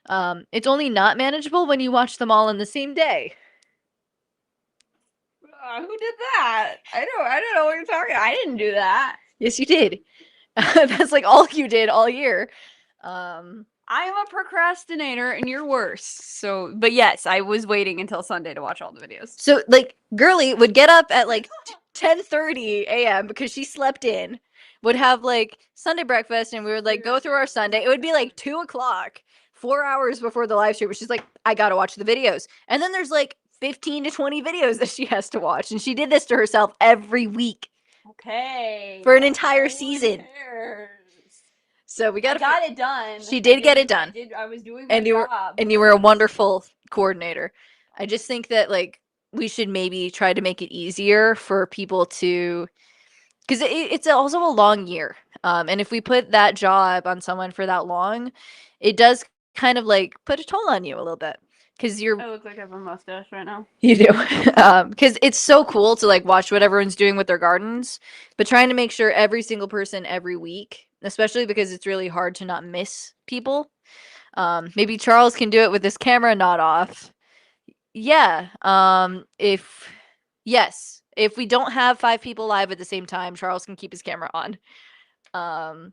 It's only not manageable when you watch them all in the same day. Who did that? I don't know what you're talking about. I didn't do that. Yes, you did. That's like all you did all year. I am a procrastinator and you're worse. So, but yes, I was waiting until Sunday to watch all the videos. So like Girly would get up at like 10:30 a.m. because she slept in, would have like Sunday breakfast, and we would like go through our Sunday. It would be like 2 o'clock, 4 hours before the live stream, but she's like, I gotta watch the videos. And then there's like 15 to 20 videos that she has to watch. And she did this to herself every week. Okay. For an entire season. So we got it done. She did get it done. I was doing my job. And you were a wonderful coordinator. I just think that like we should maybe try to make it easier for people to, because it's also a long year. And if we put that job on someone for that long, it does kind of like put a toll on you a little bit. Because I look like I have a mustache right now. You do. Because it's so cool to like watch what everyone's doing with their gardens, but trying to make sure every single person every week, especially because it's really hard to not miss people. Maybe Charles can do it with his camera not off. Yeah. If we don't have 5 people live at the same time, Charles can keep his camera on.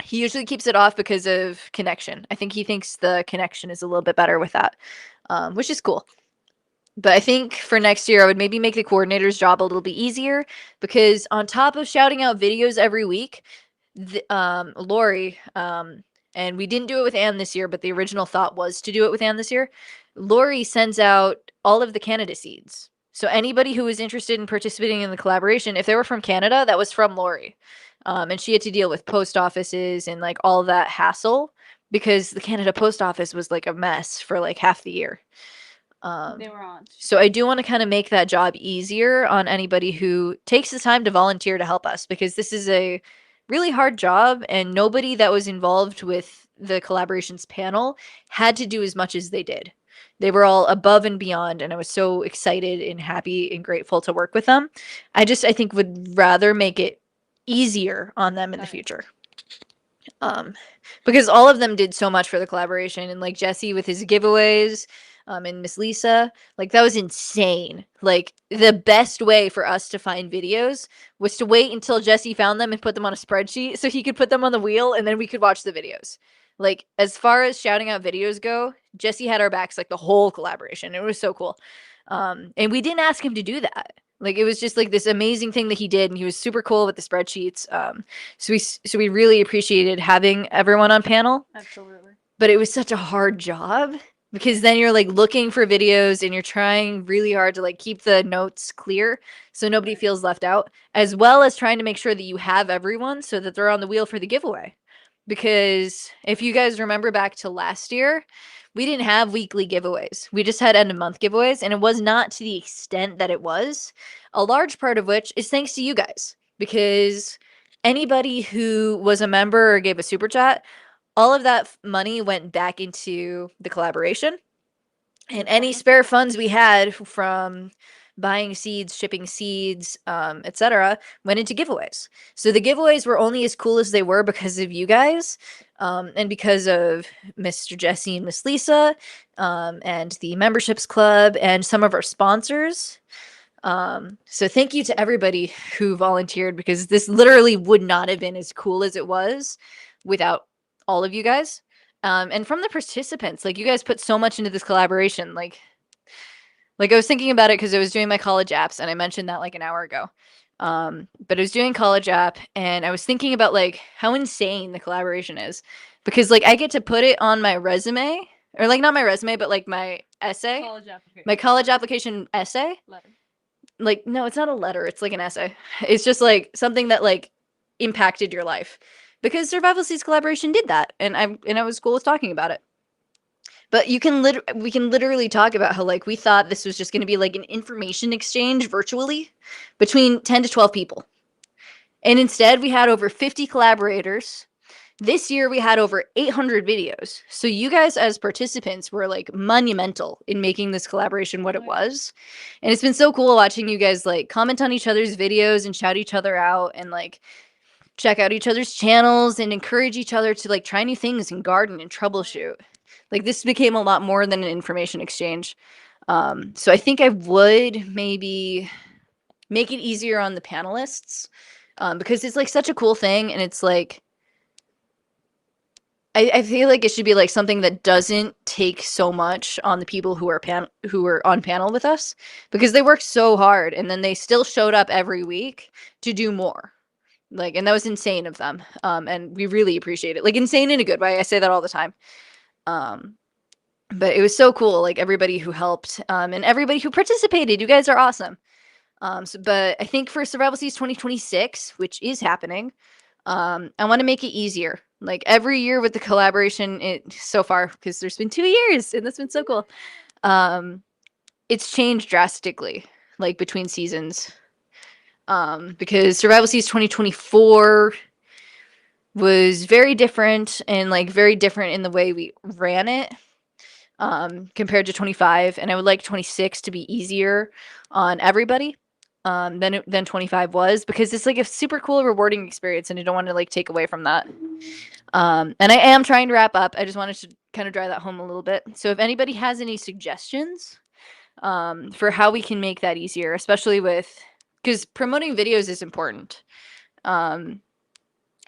He usually keeps it off because of connection. I think he thinks the connection is a little bit better with that, which is cool. But I think for next year, I would maybe make the coordinator's job a little bit easier, because on top of shouting out videos every week, Lorrie, and we didn't do it with Anne this year, but the original thought was to do it with Anne this year. Lorrie sends out all of the Canada seeds. So anybody who was interested in participating in the collaboration, if they were from Canada, that was from Lorrie. And she had to deal with post offices and like all that hassle, because the Canada post office was like a mess for like half the year. They were on. So I do want to kind of make that job easier on anybody who takes the time to volunteer to help us, because this is a really hard job, and nobody that was involved with the collaborations panel had to do as much as they did. They were all above and beyond, and I was so excited and happy and grateful to work with them. I think would rather make it easier on them in the future. Because all of them did so much for the collaboration, and like Jesse with his giveaways, and Miss Lisa, like that was insane. Like the best way for us to find videos was to wait until Jesse found them and put them on a spreadsheet so he could put them on the wheel, and then we could watch the videos. Like as far as shouting out videos go, Jesse had our backs like the whole collaboration. It was so cool. And we didn't ask him to do that. Like it was just like this amazing thing that he did, and he was super cool with the spreadsheets. So we really appreciated having everyone on panel. Absolutely. But it was such a hard job, because then you're like looking for videos and you're trying really hard to like keep the notes clear so nobody feels left out, as well as trying to make sure that you have everyone so that they're on the wheel for the giveaway. Because if you guys remember back to last year, we didn't have weekly giveaways. We just had end of month giveaways, and it was not to the extent that it was. A large part of which is thanks to you guys, because anybody who was a member or gave a super chat, all of that money went back into the collaboration, and any spare funds we had from buying seeds, shipping seeds, etc., went into giveaways. So the giveaways were only as cool as they were because of you guys, and because of Mr. Jesse and Miss Lisa, and the memberships club and some of our sponsors. So thank you to everybody who volunteered, because this literally would not have been as cool as it was without all of you guys. And from the participants, like, you guys put so much into this collaboration. Like I was thinking about it because I was doing my college apps, and I mentioned that like an hour ago. But I was doing college app, and I was thinking about like how insane the collaboration is, because like I get to put it on my resume, or like not my resume, but like my essay, my college application essay. Letter. Like, no, it's not a letter. It's like an essay. It's just like something that like impacted your life, because Survival Seeds collaboration did that, and I was cool with talking about it. But we can literally talk about how like we thought this was just going to be like an information exchange virtually between 10 to 12 people. And instead we had over 50 collaborators. This year we had over 800 videos. So you guys as participants were like monumental in making this collaboration what it was. And it's been so cool watching you guys like comment on each other's videos and shout each other out, and like check out each other's channels and encourage each other to like try new things and garden and troubleshoot. Like, this became a lot more than an information exchange. So I think I would maybe make it easier on the panelists, because it's like such a cool thing, and it's like I feel like it should be like something that doesn't take so much on the people who are on panel with us, because they worked so hard and then they still showed up every week to do more. Like, and that was insane of them. And we really appreciate it. Like, insane in a good way. I say that all the time. But it was so cool, like everybody who helped, and everybody who participated. You guys are awesome. But I think for Survival Seas 2026, which is happening, I want to make it easier. Like every year with the collaboration so far, because there's been 2 years and that's been so cool. It's changed drastically, like between seasons. Because Survival Seas 2024 was very different, and like very different in the way we ran it, compared to 25, and I would like 26 to be easier on everybody, than 25 was, because it's like a super cool, rewarding experience, and I don't want to like take away from that. And I am trying to wrap up. I just wanted to kind of drive that home a little bit. So if anybody has any suggestions, for how we can make that easier, especially because promoting videos is important.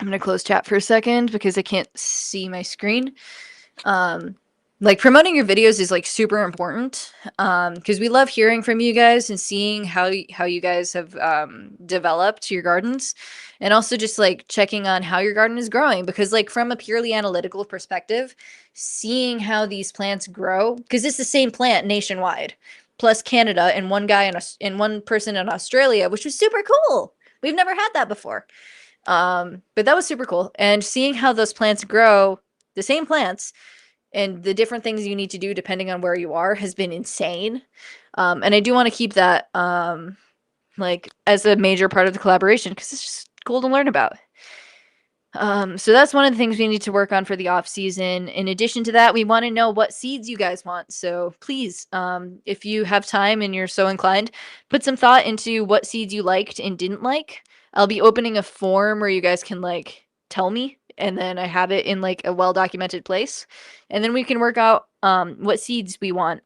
I'm gonna close chat for a second because I can't see my screen. Like, promoting your videos is like super important, because we love hearing from you guys and seeing how you guys have developed your gardens, and also just like checking on how your garden is growing, because like from a purely analytical perspective, seeing how these plants grow, because it's the same plant nationwide plus Canada, and one guy and one person in Australia, which was super cool. We've never had that before. But that was super cool, and seeing how those plants grow, the same plants, and the different things you need to do depending on where you are, has been insane. And I do want to keep that like as a major part of the collaboration, because it's just cool to learn about. So that's one of the things we need to work on for the off season. In addition to that, we want to know what seeds you guys want. So please, if you have time and you're so inclined, put some thought into what seeds you liked and didn't like. I'll be opening a form where you guys can like tell me, and then I have it in like a well-documented place. And then we can work out what seeds we want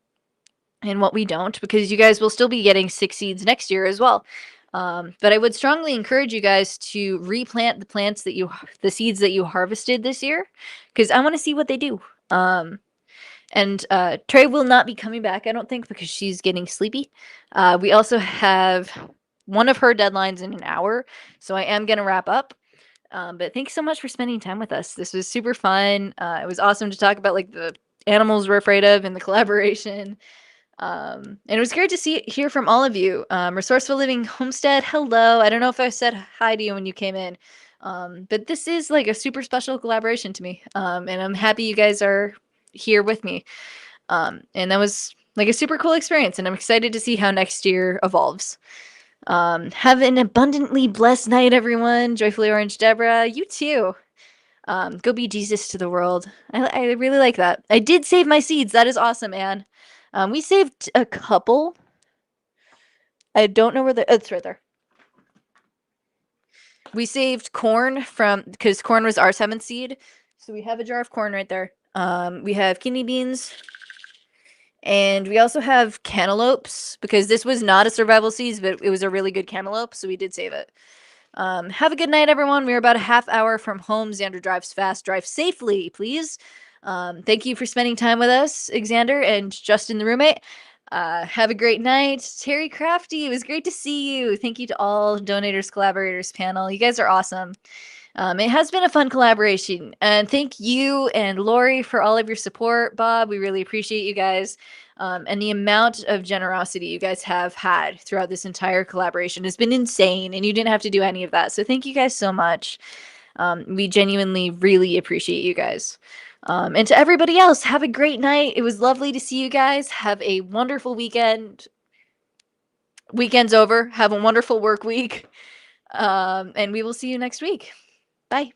and what we don't, because you guys will still be getting 6 seeds next year as well. But I would strongly encourage you guys to replant the seeds that you harvested this year, because I want to see what they do. And Trie will not be coming back, I don't think, because she's getting sleepy. We also have one of her deadlines in an hour, so I am going to wrap up. But thanks so much for spending time with us. This was super fun. It was awesome to talk about like the animals we're afraid of and the collaboration. And it was great to hear from all of you. Resourceful Living Homestead, hello. I don't know if I said hi to you when you came in. But this is like a super special collaboration to me. And I'm happy you guys are here with me. And that was like a super cool experience, and I'm excited to see how next year evolves. Have an abundantly blessed night, everyone. Joyfully Orange Deborah, you too. Go be Jesus to the world. I really like that. I did save my seeds. That is awesome, Anne. We saved a couple. I don't know where it's right there. We saved corn because corn was our 7th seed. So we have a jar of corn right there. We have kidney beans And we also have cantaloupes because this was not a survival seeds, but it was a really good cantaloupe, so we did save it. Have a good night, everyone. We're about a half hour from home. Xander drives fast. Drive safely, please. Thank you for spending time with us, Xander and Justin, the roommate. Have a great night. Terry Crafty, it was great to see you. Thank you to all donators, collaborators, panel. You guys are awesome. It has been a fun collaboration. And thank you and Lorrie for all of your support, Bob. We really appreciate you guys. And the amount of generosity you guys have had throughout this entire collaboration has been insane, and you didn't have to do any of that. So thank you guys so much. We genuinely really appreciate you guys. And to everybody else, have a great night. It was lovely to see you guys. Have a wonderful weekend. Weekend's over. Have a wonderful work week. And we will see you next week. Bye.